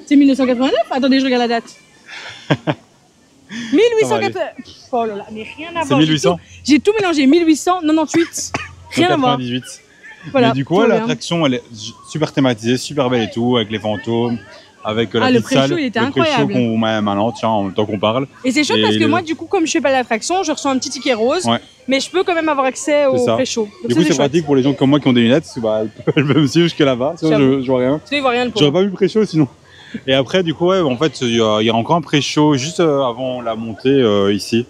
C'est 1989? Attendez, je regarde la date. 1889. Oh là là, mais rien à C'est voir. 1800 J'ai tout mélangé. 1898. Rien à voir. 98. Voilà. Mais du coup, tout va bien. l'attraction, elle est super thématisée, super belle et tout, avec les fantômes, avec la Ah, le petite salle. pré-show, il était le pré-show incroyable. qu'on vous met maintenant, tiens, en même temps qu'on parle. Et c'est chouette Et parce que le- moi, du coup, comme je fais pas l'attraction, je reçois un petit ticket rose, Ouais. mais je peux quand même avoir accès au ça. pré-show. Donc Du ça, coup, c'est chouette. pratique pour les gens comme moi qui ont des lunettes, parce que bah, elles peuvent me suivre jusque là-bas, sinon J'avoue. je vois rien. Sinon, il voit rien le J'aurais pauvre. pas vu le pré-show sinon. Et après, du coup, ouais, en fait, il y a encore un pré-show juste avant la montée ici.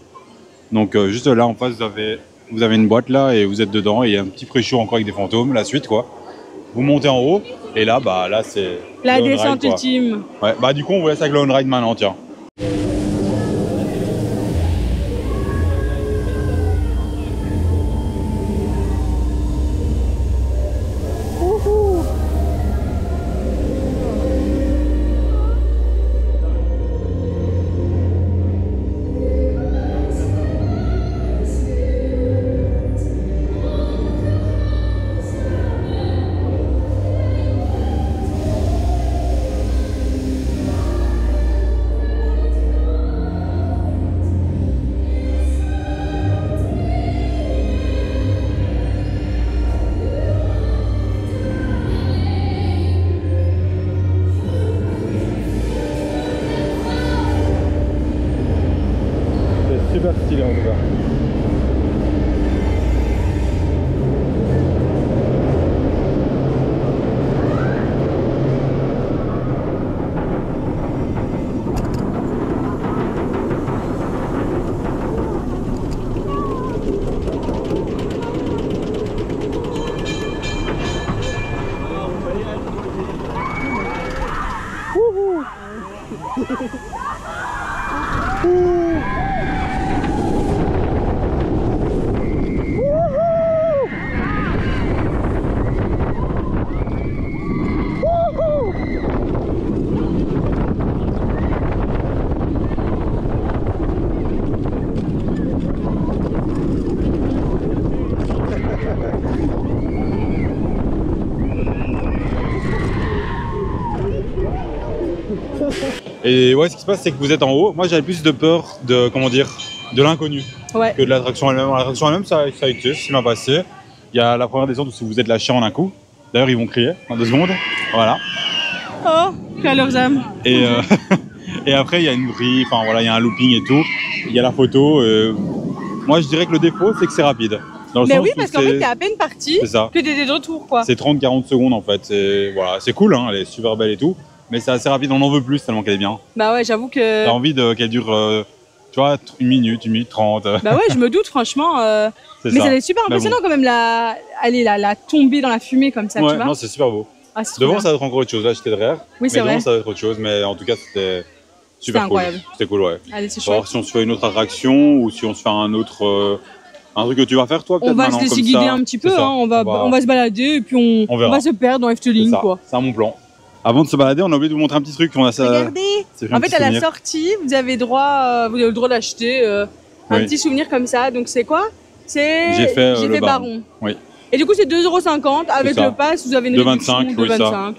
Donc, juste là en face, vous avez une boîte là et vous êtes dedans et il y a un petit pré-show encore avec des fantômes, la suite quoi. Vous montez en haut et là, bah là, c'est La le on-ride, descente quoi. ultime. Ouais, bah du coup, on vous laisse avec le on-ride maintenant, tiens. stylé en tout cas. Et ouais, ce qui se passe, c'est que vous êtes en haut. Moi, j'avais plus de peur de, comment dire, de l'inconnu que de l'attraction elle-même. L'attraction elle-même, ça a été ce qui m'a passé. Il y a la première descente où vous êtes lâché en un coup. D'ailleurs, ils vont crier en 2 secondes. Voilà. Oh, à leurs âmes. Et, et après, il y a une grille, enfin voilà, il y a un looping et tout. Il y a la photo. Moi, je dirais que le défaut, c'est que c'est rapide. Dans le Mais sens oui, où parce qu'en fait, t'es à peine parti que t'étais de retour, quoi. C'est 30-40 secondes en fait. Voilà, c'est cool, hein, elle est super belle et tout. Mais c'est assez rapide, on en veut plus tellement qu'elle est bien. Bah ouais, j'avoue que... T'as envie qu'elle dure, tu vois, 1 minute 30. Bah ouais, je me doute, franchement. Mais ça est super impressionnant quand même, la tombée dans la fumée comme ça, tu vois. Non, c'est super beau. Ah, devant, ça va être encore autre chose. Là, j'étais derrière. Oui, c'est vrai. Devant, ça va être autre chose. Mais en tout cas, c'était super cool. Incroyable. C'était cool, ouais. Allez, c'est chouette. Alors, si on se fait une autre attraction ou si on se fait un autre... un truc que tu vas faire, toi, peut-être. On va se laisser guider un petit peu, hein. On va se balader et puis on va se perdre dans Efteling, quoi. C'est mon plan. Avant de se balader, on a oublié de vous montrer un petit truc. Regardez. En fait, à la sortie, vous avez le droit d'acheter un petit souvenir comme ça. Donc, c'est quoi? J'ai fait Baron. Oui. Et du coup, c'est 2,50 € avec le pass. Vous avez une réduction de 25.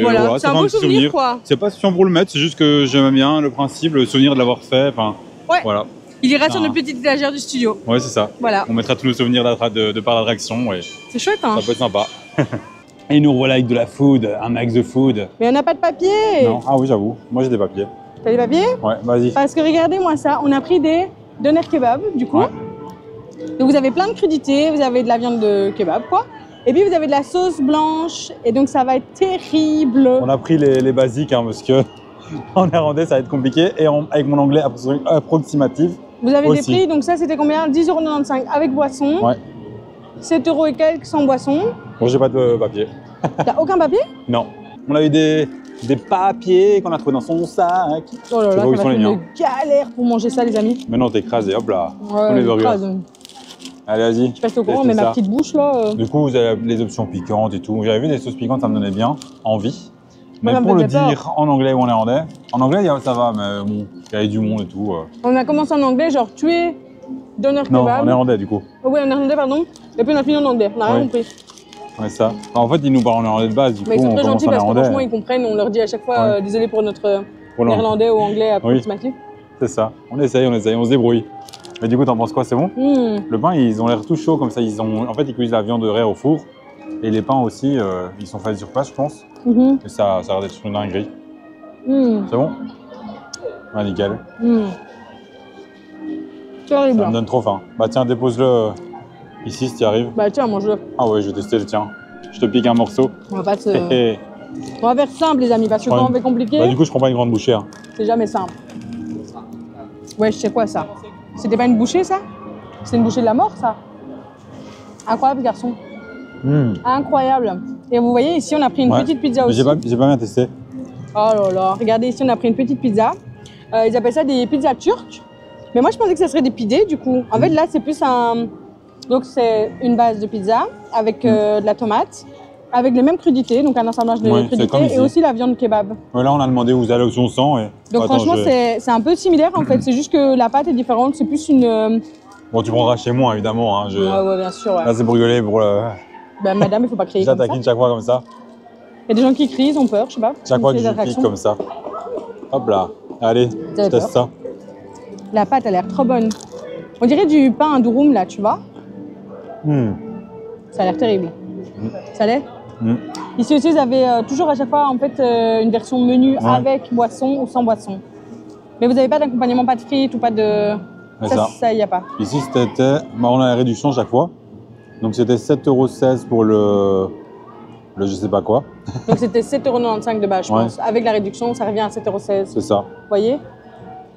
Voilà, c'est un beau souvenir, quoi. C'est pas si on pour le mettre, c'est juste que j'aime bien le principe, le souvenir de l'avoir fait. Enfin, ouais. Voilà. Il ira sur notre petite étagère du studio. Ouais, c'est ça. Voilà. On mettra tous nos souvenirs de par l'attraction. Ouais. C'est chouette, hein. Ça peut être sympa. Et nous revoilà avec de la food, un max de food. Mais on n'a pas de papier. Non. Ah oui, j'avoue. Moi, j'ai des papiers. T'as des papiers? Ouais, vas-y. Parce que regardez-moi ça, on a pris des doner kebab, du coup. Ouais. Donc vous avez plein de crudités, vous avez de la viande de kebab, quoi. Et puis vous avez de la sauce blanche, et donc ça va être terrible. On a pris les basiques, hein, parce que en néerlandais, ça va être compliqué. Et avec mon anglais approximatif. Vous avez des prix, donc ça c'était combien? 10,95 € avec boisson. Ouais. 7 € et quelques sans boisson. Bon, j'ai pas de papier. T'as aucun papier? Non. On a eu des papiers qu'on a trouvés dans son sac. Oh là là, ça va être une galère pour manger ça, les amis. Maintenant, t'es écrasé, hop là. Ouais, on les burgers. Allez, vas-y. Je reste au courant, mais ma petite bouche là. Du coup, vous avez les options piquantes et tout. J'avais vu des sauces piquantes, ça me donnait bien envie. Mais pour le dire en anglais ou en néerlandais, en anglais ça va, mais bon, il y avait du monde et tout. On a commencé en anglais, genre tuer, doner kebab. Non, en néerlandais du coup. Oh, oui, en néerlandais, pardon. Et puis on a fini en anglais, on n'a rien compris. Ouais, ça. Enfin, en fait, ils nous parlent en néerlandais de base, du coup, ils sont on très commence gentils en parce que néerlandais. franchement, ils comprennent, on leur dit à chaque fois désolé pour notre néerlandais ou anglais approximatif. C'est ça, on essaye, on se débrouille. Mais du coup, t'en penses quoi, c'est bon? Le pain, ils ont l'air tout chaud comme ça. En fait, ils cuisent la viande de raie au four. Et les pains aussi, ils sont faits sur place, je pense. Et ça a l'air d'être une dinguerie. C'est bon? Ouais, nickel. Terrible. Ça me donne trop faim. Bah tiens, dépose-le ici si tu y arrives. Bah tiens, mange-le. Ah ouais, je vais tester le tien. Je te pique un morceau. On va pas on va faire simple, les amis, parce que quand on fait compliqué... Bah du coup, je prends pas une grande bouchée. Hein. C'est jamais simple. Ouais, je sais quoi ça? C'était pas une bouchée, ça? C'est une bouchée de la mort, ça? Incroyable, garçon. Incroyable. Et vous voyez, ici, on a pris une petite pizza aussi. J'ai pas bien testé. Oh là là, regardez, ici, on a pris une petite pizza. Ils appellent ça des pizzas turques. Mais moi, je pensais que ça serait des pidés, du coup. En fait, là, c'est plus un... Donc, c'est une base de pizza avec de la tomate, avec les mêmes crudités, donc un assemblage de crudités, et aussi la viande kebab. Ouais, là, on a demandé où vous allez l'option 100. Et... Donc, franchement, c'est un peu similaire, en fait. C'est juste que la pâte est différente. C'est plus une... Bon, tu prendras chez moi, évidemment. Hein. Ouais, bien sûr. Ouais. Là, c'est brûlé pour le... Bah, madame, il faut pas crier comme ça. J'attaquine chaque fois comme ça. Il y a des gens qui crient, ils ont peur, je sais pas. Chaque fois que je pique comme ça. Hop là. Allez, je teste ça. La pâte a l'air trop bonne. On dirait du pain à durum, là, tu vois. Ça a l'air terrible. Ça l'est. Ici aussi, vous avez toujours à chaque fois en fait, une version menu avec boisson ou sans boisson. Mais vous n'avez pas d'accompagnement, pas de frites ou pas de... Ça, il n'y a pas. Ici, c'était. Bah, on a la réduction chaque fois. Donc, c'était 7,16 € pour le je sais pas quoi. Donc, c'était 7,95 € de base, je Ouais. pense. Avec la réduction, ça revient à 7,16 €. C'est ça. Vous voyez?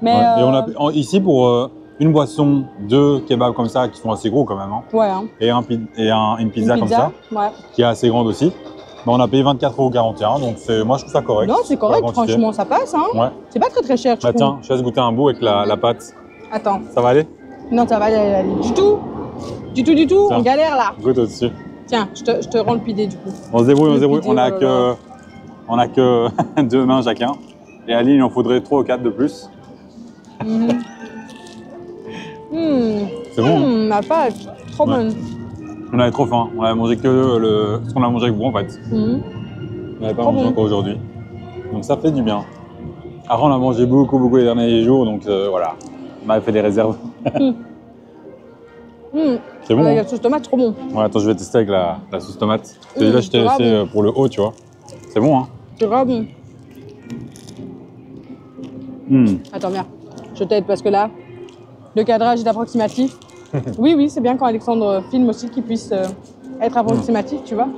Mais Ouais. Et on a, ici, pour une boisson, 2 kebabs comme ça, qui sont assez gros quand même, hein, ouais, hein. et une pizza comme ça, ouais. qui est assez grande aussi, bah, on a payé 24,41 €. Donc, moi, je trouve ça correct. Non, c'est correct, franchement, ça passe. Hein. Ouais. C'est pas très cher, je Bah, trouve. tiens, je te laisse goûter un bout avec la pâte. Attends. Ça va aller? Non, ça va aller. Du tout. Du tout. Tiens. On galère là. Goûte au-dessus. Tiens, je te rends le pidé du coup. On se débrouille, on se débrouille. Pidé, On a que 2 mains chacun. Et Aline, il en faudrait 3 ou 4 de plus. C'est bon. La pâte, trop bonne. On avait trop faim. On avait mangé que ce qu'on a mangé avec vous en fait. On n'avait pas mangé encore aujourd'hui. Donc ça fait du bien. Après, on a mangé beaucoup les derniers jours. Donc voilà, on avait fait des réserves. C'est bon. Avec Hein. la sauce tomate, trop bon. Ouais, attends, je vais tester avec la sauce tomate. Celui-là, je t'ai laissé pour le haut, tu vois. C'est bon, hein. C'est grave bon. Attends, viens. Je t'aide parce que là, le cadrage est approximatif. Oui, c'est bien quand Alexandre filme aussi qu'il puisse être approximatif, tu vois.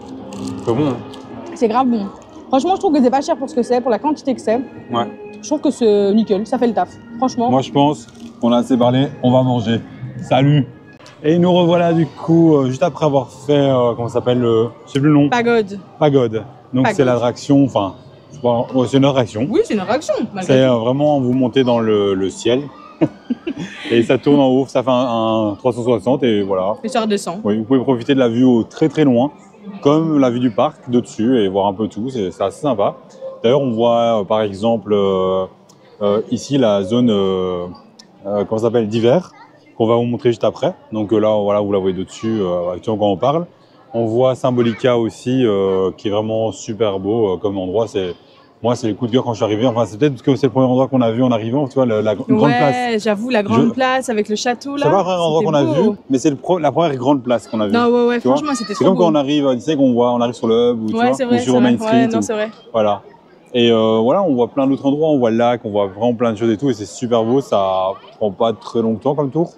C'est bon. Hein. C'est grave bon. Franchement, je trouve que c'est pas cher pour ce que c'est, pour la quantité que c'est. Ouais. Je trouve que c'est nickel, ça fait le taf. Franchement. Moi, je pense qu'on a assez parlé, on va manger. Salut! Et nous revoilà du coup, juste après avoir fait, comment ça s'appelle, je sais plus le nom. Pagode. Pagode. Donc c'est l'attraction, enfin, c'est une attraction. Oui, c'est une attraction. C'est vraiment, vous montez dans le ciel. Et ça tourne en haut, ça fait un 360 et voilà. Et ça redescend. Oui, vous pouvez profiter de la vue au très loin, comme la vue du parc de dessus et voir un peu tout, c'est assez sympa. D'ailleurs, on voit par exemple ici la zone, comment ça s'appelle, d'hiver, qu'on va vous montrer juste après. Donc là, voilà, vous la voyez de dessus actuellement quand on parle. On voit Symbolica aussi, qui est vraiment super beau comme endroit. Moi, c'est le coup de cœur quand je suis arrivé. Enfin, c'est peut-être parce que c'est le premier endroit qu'on a vu en arrivant, tu vois, la grande place. Ouais, j'avoue, la grande place avec le château là. C'est pas le premier endroit qu'on a vu, mais c'est la première grande place qu'on a vue. Non, ouais, franchement, c'était trop C'est comme beau. quand on arrive, tu sais, on arrive sur le hub ou, ouais, tu vois, ou sur Main Street. Ouais, non, c'est vrai. Voilà. Et voilà, on voit plein d'autres endroits, on voit le lac, on voit vraiment plein de choses et tout, et c'est super beau, ça prend pas très longtemps comme tour.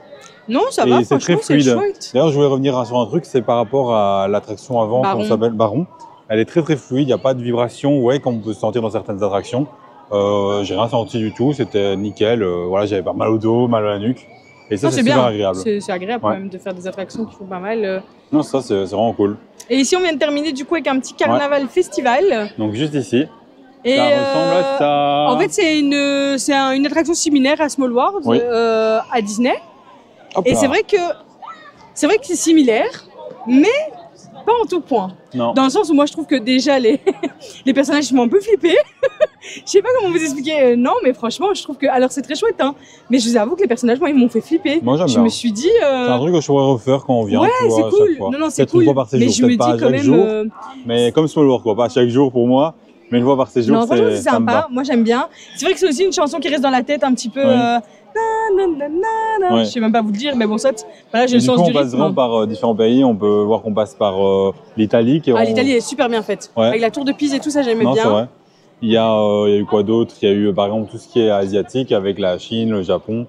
Non, ça va, c'est très franchement, c'est fluide. chouette. D'ailleurs, je voulais revenir sur un truc, c'est par rapport à l'attraction avant, qu'on s'appelle Baron. Elle est très fluide, il n'y a pas de vibration, ouais, comme on peut se sentir dans certaines attractions. J'ai rien senti du tout, c'était nickel. Voilà, j'avais pas mal au dos, mal à la nuque. Et ça, c'est super agréable. C'est agréable quand même de faire des attractions qui font pas mal. Non, ça, c'est vraiment cool. Et ici, on vient de terminer du coup avec un petit carnaval festival. Donc, juste ici. Et ça ressemble à ça. En fait, c'est une attraction similaire à Small World, à Disney. Hop et là. c'est vrai que c'est similaire, mais pas en tout point. Non. Dans le sens où moi, je trouve que déjà, les personnages m'ont un peu flippé. Je sais pas comment vous expliquer. Non, mais franchement, je trouve que... Alors, c'est très chouette, hein. Mais je vous avoue que les personnages, moi, ils m'ont fait flipper. Moi, j'aime bien. Je me suis dit... C'est un truc que je pourrais refaire quand on vient. Ouais, c'est cool. Non, c'est cool. Une fois par séjour, mais je me dis pas quand chaque jour, même... Mais comme Small World, quoi. Pas chaque jour pour moi, mais une fois par séjour, non, franchement, c'est ça me sympa. va. Moi, j'aime bien. C'est vrai que c'est aussi une chanson qui reste dans la tête un petit peu... Je sais même pas vous le dire, mais bon, soit. Voilà, j'ai le sens du rythme. On passe vraiment par différents pays. On peut voir qu'on passe par l'Italie. L'Italie est super bien faite. Ouais. Avec la tour de Pise et tout ça, j'aimais bien. C'est vrai. Il y a eu quoi d'autre? Il y a eu par exemple tout ce qui est asiatique avec la Chine, le Japon.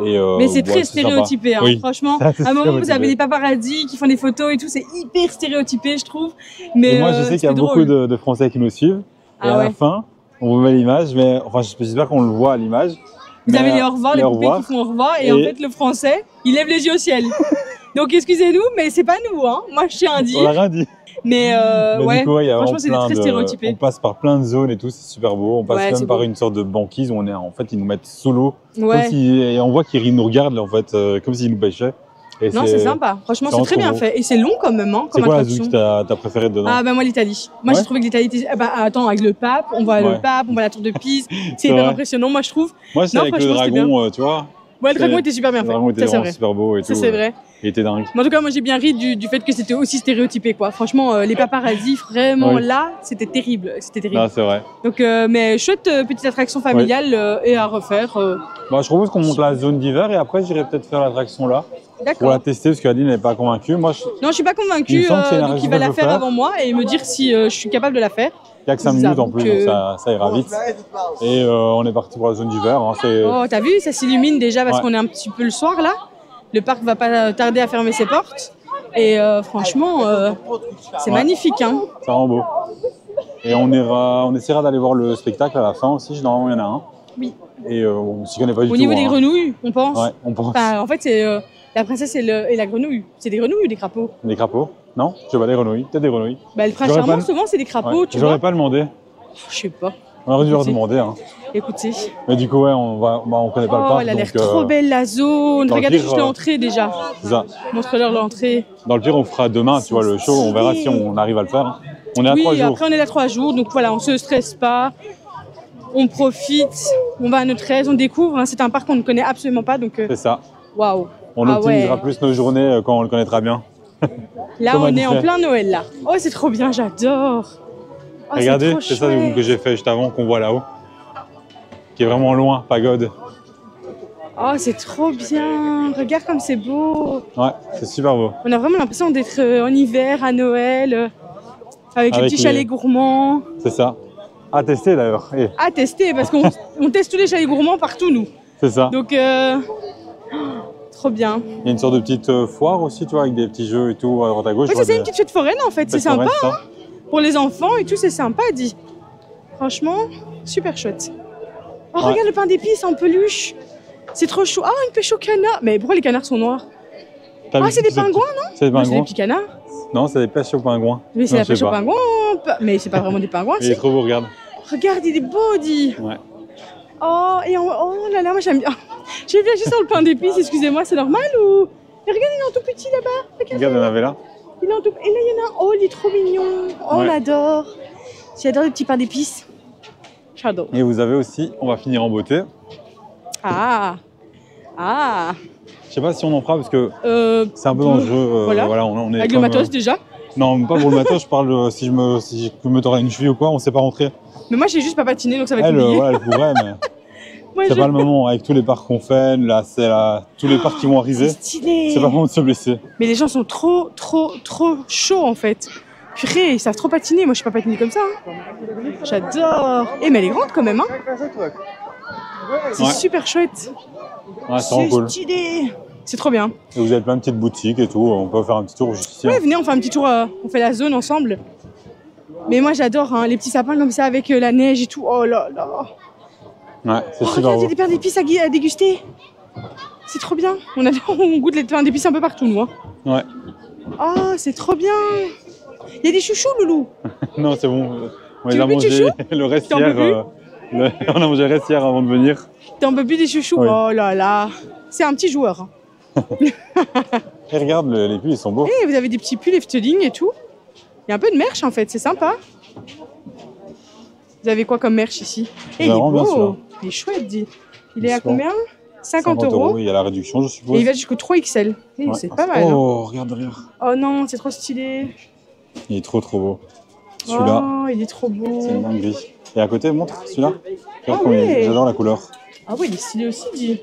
Mais c'est très stéréotypé, hein. Oui. Franchement. À un moment, vous avez les paparazzis qui font des photos et tout, c'est hyper stéréotypé, je trouve. Mais moi, je sais qu'il y a beaucoup de Français qui nous suivent. Et à la fin, on vous met l'image, mais enfin, j'espère qu'on le voit à l'image. Vous avez les au revoir, les poupées qui font au revoir, et en fait, le Français, il lève les yeux au ciel. Donc, excusez-nous, mais c'est pas nous, hein. Moi, je tiens à dire. On n'a rien dit. Mais ouais, du coup, franchement, c'est très stéréotypé. On passe par plein de zones et tout, c'est super beau. On passe même par une sorte de banquise où en fait, ils nous mettent sous l'eau. Et on voit qu'ils nous regardent, en fait, comme s'ils nous pêchaient. Et non, c'est sympa. Franchement, c'est très bien fait. Et c'est long quand même, hein, comme attraction. C'est quoi la zone que t'as préférée dedans? Ah, bah moi, l'Italie. Moi, j'ai trouvé que l'Italie était... Bah, attends, avec le pape, on voit le pape, on voit la tour de Pise. C'est hyper impressionnant, moi, je trouve. Moi, c'est avec le dragon, tu vois. Ouais, le dragon était super bien fait. Le dragon était vraiment super beau et tout. Ça, c'est vrai. Il était dingue. Mais en tout cas, moi, j'ai bien ri du fait que c'était aussi stéréotypé, quoi. Franchement, les paparazzis, vraiment, là, c'était terrible. C'était terrible. Ah, c'est vrai. Donc, mais chouette petite attraction familiale et à refaire. Bah, je propose qu'on monte la zone d'hiver et après, j'irai peut-être faire l'attraction là. Pour la tester parce qu'Aline n'est pas convaincue. Moi, non, je suis pas convaincue. Donc, il va la faire avant moi et me dire si je suis capable de la faire. Il n'y a que 5 Je vous minutes en avoue plus, que- donc ça ira vite. Et on est parti pour la zone d'hiver. Hein, Oh, t'as vu, ça s'illumine déjà parce Ouais. qu'on est un petit peu le soir là. Le parc va pas tarder à fermer ses portes. Et franchement, c'est Ouais. magnifique. Hein. ça rend beau. Et on essaiera d'aller voir le spectacle à la fin aussi. Normalement, il y en a un. Oui. Et on s'y connaît pas du tout. Au niveau des hein. grenouilles, on pense. Ouais, on pense. Enfin, en fait, c'est la princesse et la grenouille. C'est des grenouilles ou des crapauds? Des crapauds? Non? Je sais pas, des grenouilles. Peut-être des grenouilles. Bah, le prince J'aurais charmant, pas- souvent, c'est des crapauds, Ouais. tu J'aurais vois. pas demandé. Je sais pas. On aurait dû leur Écoutez. demander. Hein. Écoutez. Mais du coup, ouais, on connaît pas le Oh, parc. elle a l'air donc, trop belle la zone. dans le Regardez pire, juste l'entrée déjà. c'est ça. Montre-leur l'entrée. Dans le pire, on fera demain, tu vois, le show. On verra si on arrive à le faire. On est à 3 Oui, jours. après on est là 3 jours, donc voilà, on se stresse pas. On profite, on va à notre aise, on découvre. Hein. C'est un parc qu'on ne connaît absolument pas, donc C'est ça. waouh. On Ah optimisera ouais. plus nos journées quand on le connaîtra bien. Là, Comme à on est en Disney. plein Noël là. Oh, c'est trop bien, j'adore. Oh, Regardez, trop c'est ça chouette. que j'ai fait juste avant, qu'on voit là-haut. Qui est vraiment loin, pagode. Oh, c'est trop bien. Regarde comme c'est beau. Ouais, c'est super beau. On a vraiment l'impression d'être en hiver, à Noël, avec le Avec petit les- chalet gourmand. C'est ça. À tester d'ailleurs. Et À tester, parce qu'on on teste tous les chalets gourmands partout, nous. c'est ça. Donc, trop bien. Il y a une sorte de petite foire aussi, tu vois, avec des petits jeux et tout à droite à gauche. Oui, Je vois c'est des- une petite fête foraine en fait, c'est fêtes foraines, sympa. ça. Pour les enfants et tout, c'est sympa, dit. Franchement, super chouette. Oh, Ouais. regarde le pain d'épices en peluche. C'est trop chou. Ah, une pêche au canard. Mais pourquoi les canards sont noirs? T'as Ah, vu c'est des ces petits- pingouins, C'est des Non, c'est des pingouins. petits canards. Non, c'est des pêches aux pingouins. Mais c'est Non, la je sais pêche aux pas. pingouins. Mais c'est pas vraiment des pingouins, Il est si. trop beau, regarde. Regarde, il est beau, dit. Ouais. Oh, oh là là, moi j'aime bien. J'ai vu juste sur le pain d'épices, excusez-moi, c'est normal ou. Mais regarde, il est en tout petit là-bas. Regarde, il y en avait là. Il est en tout... Et là, il y en a un. Oh, il est trop mignon. Oh, on Ouais. l'adore. J'adore les petits pains d'épices. J'adore. Et vous avez aussi, on va finir en beauté. Ah. Ah. Je sais pas si on en fera parce que c'est un peu peu. dangereux. Voilà. On est Avec le comme, matos déjà. Non, pas pour le matos, je parle si je me tords une cheville ou quoi, on sait pas rentrer. Mais moi, j'ai juste pas patiné, donc ça va être Elle, oublié. ouais, elle pourrait, mais Moi, c'est je- pas le moment. Avec tous les parcs qu'on fait, là, tous les parcs qui vont arriver, C'est stylé. c'est pas le moment de se blesser. Mais les gens sont trop chauds en fait. Purée, ils savent trop patiner. Moi, je suis pas patinée comme ça. Hein. J'adore. Eh, mais elle est grande quand même. Hein. C'est Ouais. super chouette. Ouais, c'est vraiment cool. stylé. C'est trop bien. Et vous avez plein de petites boutiques et tout, on peut faire un petit tour juste ici. Ouais, venez, on fait un petit tour. On fait la zone ensemble. Mais moi, j'adore hein, les petits sapins comme ça avec la neige et tout. Oh là là. Ouais, c'est Oh, super regarde, il y beau. a des pains d'épices à déguster. C'est trop bien. On goûte les pains d'épices un peu partout, nous. Hein. Ouais. Oh, c'est trop bien. Il y a des chouchous, Loulou. Non, c'est bon. On Tu les a veux plus de mangé le reste T'en hier. peux On a mangé le reste hier avant de venir. T'en peux plus des chouchous? Oui. Oh là là. C'est un petit joueur. Hein. Et regarde, les pulls, ils sont beaux. Et vous avez des petits pulls Efteling et tout. Il y a un peu de merch en fait, c'est sympa. Vous avez quoi comme merch ici? Et il est Vraiment bien, beau. celui-là. Il est chouette, dit. Il Il est à se vend. combien? 50 euros. Il y a la réduction, je suppose. Et il va jusqu'au 3XL. Eh, Ouais. c'est pas mal. Hein. Oh, regarde derrière. Oh non, c'est trop stylé. Il est trop beau. Celui-là, Oh, il est trop beau. c'est une dinguerie. Et à côté, montre celui-là. Regarde Ah comme ouais. J'adore la couleur. Ah oui, il est stylé aussi, dit.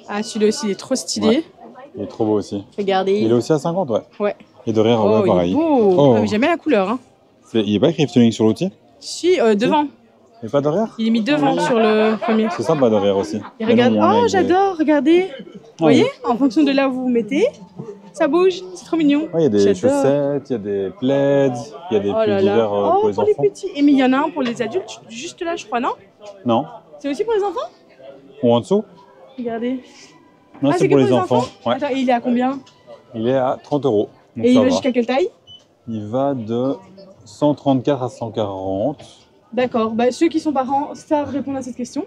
Ah, celui-là aussi, il est trop stylé. Ouais. Il est trop beau aussi. Regardez. Il est aussi à 50, ouais. Ouais. Et derrière, Oh, ouais, il est pareil. beau. Oh. Ah, mais j'aime bien la couleur. Hein. Il est pas écrit Efteling sur l'outil? Si, devant. Et pas derrière? Il est mis devant sur le premier. C'est sympa derrière aussi. Et Mais regarde, non, on est oh avec des- j'adore, regardez. Vous voyez, en fonction de là où vous vous mettez, ça bouge, c'est trop mignon. Ouais, il y a des J'adore. chaussettes, il y a des plaids, il y a des Oh pulls là là. d'hiver Oh, pour les pour les enfants. petits. Et mais il y en a un pour les adultes, juste là, je crois, non? Non? C'est aussi pour les enfants? Ou en dessous? Regardez. Non, Ah, c'est pour que les enfants. Ouais. Attends, et il est à combien? Il est à 30 euros. Donc Et il ça va va. jusqu'à quelle taille? Il va de 134 à 140. D'accord, bah, ceux qui sont parents savent répondre à cette question.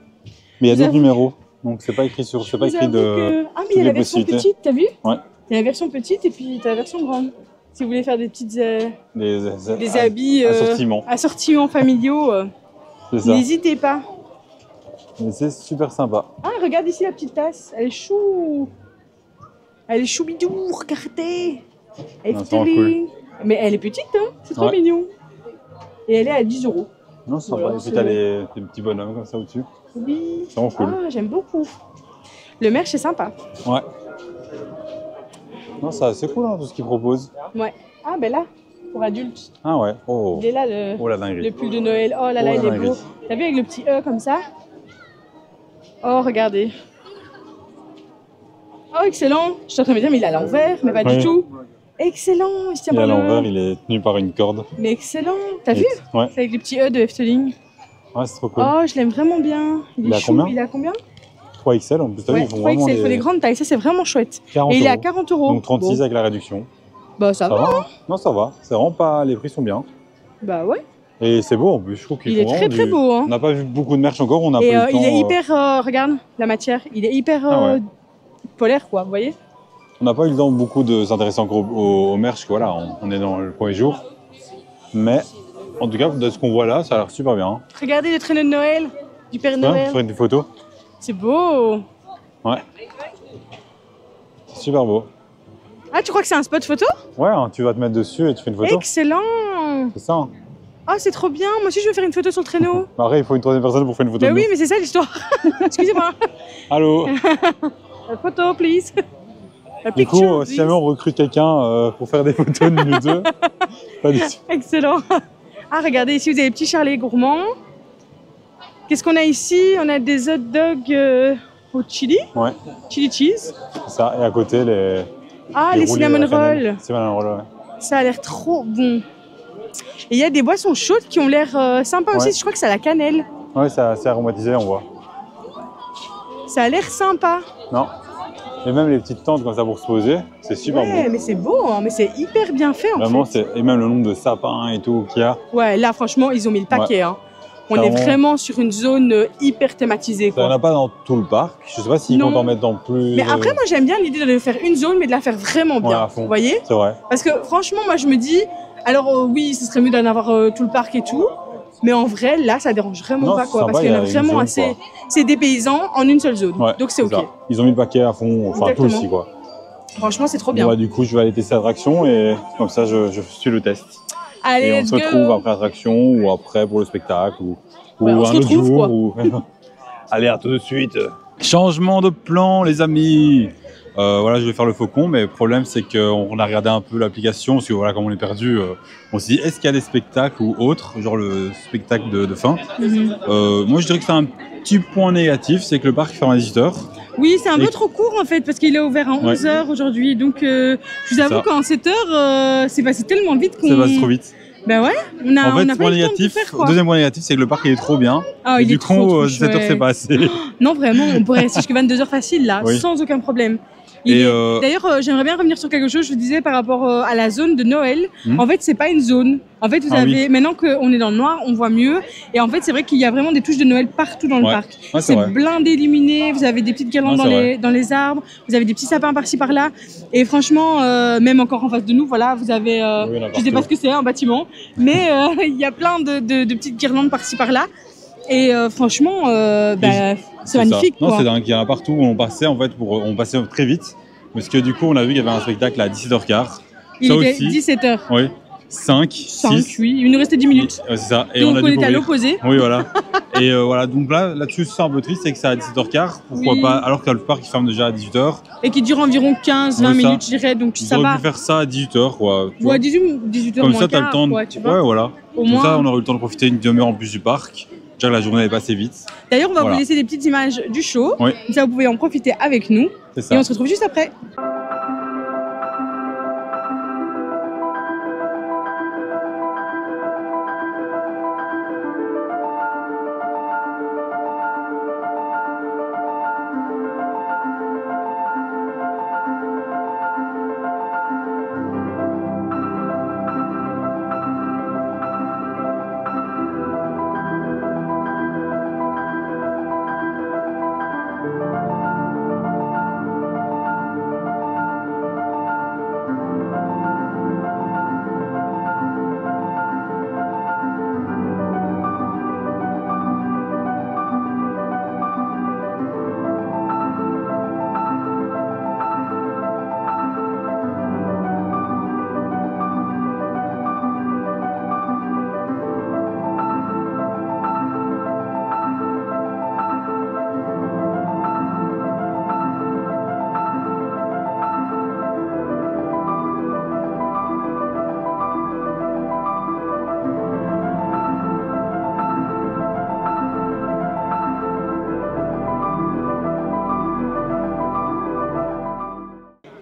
Mais il y a Vous d'autres avez- numéros. Donc c'est pas écrit sur. C'est pas Je vous écrit avoue de. que- Ah, mais il y toutes a la les version possibilités. petite, t'as vu? Ouais. Il y a la version petite et puis t'as la version grande. Si vous voulez faire des petites des Ah, habits assortiments. assortiments familiaux, C'est ça. n'hésitez pas. Mais c'est super sympa. Ah, regarde ici la petite tasse. Elle est chou. Elle est choubidou, regardez. Elle Non, est c'est vraiment Efteling. Mais elle est petite, hein. C'est trop Ouais. mignon. Et elle est à 10 euros. Non, c'est sympa. Voilà, Et puis c'est- t'as les petits bonhommes comme ça au-dessus. Oui. C'est vraiment cool. Ah, j'aime beaucoup. Le merch est sympa. Ouais. Non, c'est assez cool hein, tout ce qu'ils proposent. Ouais. Ah, ben là, pour adultes. Ah ouais, oh. Il est là, le, Oh la dinguerie. le pull de Noël. Oh là là, Oh, il la est beau. dinguerie. T'as vu avec le petit E comme ça? Oh, regardez. Oh, excellent. Je suis en train de me dire, mais il est à l'envers, mais pas Oui. du tout. Excellent, il se tient Il est à par l'envers, le... il est tenu par une corde. Mais excellent, t'as vu? Ouais, C'est avec les petits E de Efteling. ouais c'est trop cool. Oh, je l'aime vraiment bien. Il est a chou. combien? Il a combien? 3XL en plus, t'as vu, Ouais, ils font 3XL, vraiment il faut les grandes tailles, ça c'est vraiment chouette. 40 Et il est à euros. 40 euros. Donc 36 Bon. avec la réduction. Bah ça va. hein. Non, ça va. C'est vraiment pas. Les prix sont bien. Bah ouais. Et c'est beau en plus. Je trouve qu'ils Il est font très vraiment très beau. Hein. On n'a pas vu beaucoup de merch encore. On n'a Et pas eu le temps. il est hyper, regarde la matière, il est hyper Ah ouais. polaire quoi, vous voyez? On n'a pas eu le temps beaucoup de s'intéresser encore au merch. Voilà, on est dans le premier jour. Mais en tout cas, de ce qu'on voit là, ça a l'air super bien. Regardez le traîneau de Noël du Père Ouais, Noël. faire une photo. C'est beau. Ouais. C'est super beau. Ah, tu crois que c'est un spot photo? Ouais, hein, tu vas te mettre dessus et tu fais une photo. Excellent. C'est ça. Hein. Ah, c'est trop bien. Moi aussi, je veux faire une photo sur le traîneau. Après, il faut une troisième personne pour faire une photo. Bah de oui, nous. mais c'est ça l'histoire. Excusez-moi. Allô. Photo, please. A Du coup, picture, si jamais on recrute quelqu'un pour faire des photos de nous deux, pas du tout. excellent. Ah, regardez, ici, vous avez les petits charlets gourmands. Qu'est-ce qu'on a ici? On a des hot dogs au chili. Ouais, Chili cheese. c'est ça. Et à côté, les Ah, les roulés à cinnamon la cannelle. rolls. Cinnamon roll, ouais. Ça a l'air trop bon. Et il y a des boissons chaudes qui ont l'air sympas Ouais. aussi. Je crois que c'est à la cannelle. Ouais, c'est assez aromatisé, on voit. Ça a l'air sympa. Non. Et même les petites tentes comme ça pour se poser, c'est super Ouais, beau. mais c'est beau, hein, mais c'est hyper bien fait en Vraiment, fait. et même le nombre de sapins et tout qu'il y a. Ouais, là franchement, ils ont mis le paquet. Hein. On Ça, est vraiment- vraiment sur une zone hyper thématisée. Ça, il n'y en Quoi. a pas dans tout le parc. Je sais pas s'ils Non. comptent en mettre dans plus. Mais après, moi j'aime bien l'idée de faire une zone, mais de la faire vraiment bien. Ouais, à fond. Vous voyez? C'est vrai. Parce que franchement, moi je me dis, alors oui, ce serait mieux d'en avoir tout le parc et tout. Mais en vrai, là, ça dérange vraiment Non, pas, c'est quoi. sympa, Parce qu'il y en a il y a une vraiment zone, assez. quoi. C'est des paysans en une seule zone. Ouais, Donc c'est ok. ça. Ils ont mis le paquet à fond, enfin tout Exactement. aussi quoi. Franchement, c'est trop Bon, bien. bah, du coup, je vais aller tester l'attraction et comme ça, je suis le test. Allez, Et on let's se retrouve go. après l'attraction ou après pour le spectacle ou Ouais, on un se autre retrouve, jour. quoi. Ou... Allez, à tout de suite. Changement de plan, les amis. Voilà, je vais faire le faucon, mais le problème c'est qu'on a regardé un peu l'application, parce que voilà, comme on est perdu, on s'est dit est-ce qu'il y a des spectacles ou autres, genre le spectacle de fin. Mhm. Moi je dirais que c'est un petit point négatif, c'est que le parc ferme à 18h. Oui, c'est un Et- peu trop court en fait, parce qu'il est ouvert à Ouais. 11h aujourd'hui. Donc, je vous avoue ça. qu'en 7 heures, c'est passé tellement vite qu'on. Ça passe trop vite. Ben ouais, on a, En fait, on a pas point eu le temps de tout négatif, faire, quoi. deuxième point négatif, c'est que le parc il est trop bien. Ah, et il du est coup, trop 17h c'est chouette. pas assez. Non, vraiment, on pourrait rester jusqu'à 22h facile là, Oui. sans aucun problème. Et, D'ailleurs, j'aimerais bien revenir sur quelque chose. Je vous disais par rapport à la zone de Noël. Hmm. En fait, c'est pas une zone. En fait, vous Ah avez maintenant qu'on est dans le noir, on voit mieux. Et en fait, c'est vrai qu'il y a vraiment des touches de Noël partout dans le Ouais. parc. Ouais, c'est C'est vrai. blindé, illuminé. Vous avez des petites guirlandes Ouais, c'est dans les arbres. Vous avez des petits sapins par-ci par-là. Et franchement, même encore en face de nous, voilà, vous avez. Oui, il y en a je sais pas partout. ce que c'est, un bâtiment, mais il y a plein de petites guirlandes par-ci par-là. Et franchement, c'est magnifique. Ça. Non, Quoi. c'est dingue. Il y en a partout où on passait en fait, on passait très vite. Parce que du coup, on a vu qu'il y avait un spectacle à 17h15. Il ça était aussi. 17h. Oui. 5, 5, 6. oui. Il nous restait 10 minutes. C'est ça. Et Donc on a on dû était à courir. l'opposé. Oui, voilà. Et voilà, donc là-dessus, c'est un peu triste, c'est que c'est à 17h15. Pourquoi Oui. pas Alors que le parc il ferme déjà à 18h. Et qui dure environ 15-20 Oui, ça. minutes, je dirais. Donc Ils ça auraient va. pu faire ça à 18h, quoi. tu Ou à vois. 18h Comme moins ça, t'as le quart, temps de. quoi, tu vois. Ouais, voilà. Au Comme moins. ça, on aurait eu le temps de profiter une demi-heure en plus du parc. Déjà que la journée est passée vite. D'ailleurs, on va Voilà. vous laisser des petites images du show. Oui. Comme ça, vous pouvez en profiter avec nous. C'est Et ça. on se retrouve juste après.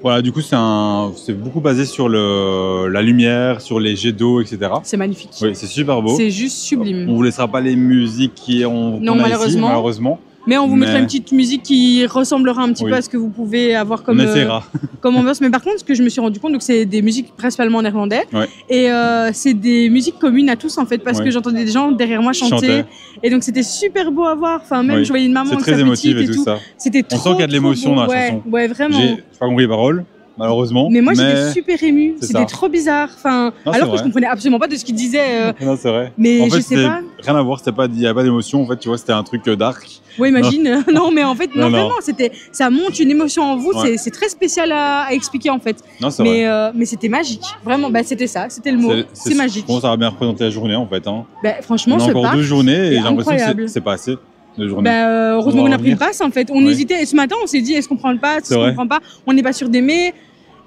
Voilà, du coup, c'est beaucoup basé sur la lumière, sur les jets d'eau, etc. C'est magnifique. Oui, c'est super beau. C'est juste sublime. On vous laissera pas les musiques qu'on a malheureusement. ici, malheureusement. Mais on vous mettra une petite musique qui ressemblera un petit peu à ce que vous pouvez avoir comme, comme ambiance. Mais par contre, ce que je me suis rendu compte, c'est des musiques principalement en néerlandais. Ouais. Et c'est des musiques communes à tous, en fait, parce que j'entendais des gens derrière moi chanter. Et donc, c'était super beau à voir. Enfin, même, je voyais une maman avec sa petite émotif et tout. C'était trop, on sent qu'il y a de l'émotion dans la chanson. Ouais, vraiment. J'ai pas compris les paroles, malheureusement. Mais moi, j'étais super émue. C'était trop bizarre. Enfin, alors que je comprenais absolument pas de ce qu'il disait. Non, c'est vrai. Mais en fait, je sais pas. Rien à voir, il n'y a pas d'émotion. En fait, tu vois, c'était un truc dark. Oui, imagine. Non, mais en fait, non, vraiment, ça monte une émotion en vous. C'est très spécial à expliquer, en fait. Non, c'est vrai. Mais c'était magique. Vraiment, c'était ça. C'était le mot. C'est magique. Bon, ça va bien représenter la journée, en fait. Hein. Franchement, on a encore 2 journées et j'ai l'impression que c'est pas assez. Heureusement qu'on a pris le pass, en fait. On hésitait. Et ce matin, on s'est dit, est-ce qu'on prend le pass? Est-ce qu'on prend pas? On n'est pas sûr d'aimer.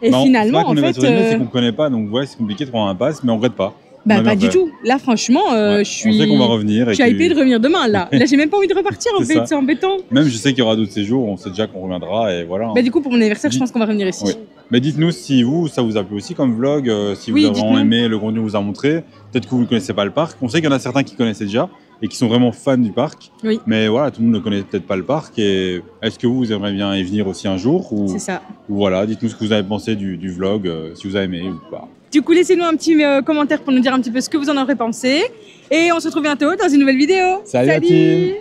Et finalement, en fait. C'est qu'on connaît pas, donc ouais, c'est compliqué de prendre un pass, mais on regrette pas. Pas du tout. Là, franchement, je suis. On sait qu'on va revenir. Je suis hypée de revenir demain. Là, j'ai même pas envie de repartir, en fait. C'est embêtant. Même, je sais qu'il y aura d'autres séjours. On sait déjà qu'on reviendra et voilà. Du coup, pour mon anniversaire, je pense qu'on va revenir ici. Mais dites-nous si ça vous a plu aussi comme vlog, si vous avez vraiment aimé le contenu qu'on vous a montré. Peut-être que vous ne connaissez pas le parc. On sait qu'il y en a certains qui connaissaient déjà et qui sont vraiment fans du parc. Oui. Mais voilà, tout le monde ne connaît peut-être pas le parc. Et est-ce que vous aimeriez bien y venir aussi un jour C'est ça. Ou voilà, dites-nous ce que vous avez pensé du vlog, si vous avez aimé ou pas. Du coup, laissez-nous un petit commentaire pour nous dire un petit peu ce que vous en aurez pensé. Et on se retrouve bientôt dans une nouvelle vidéo. Salut.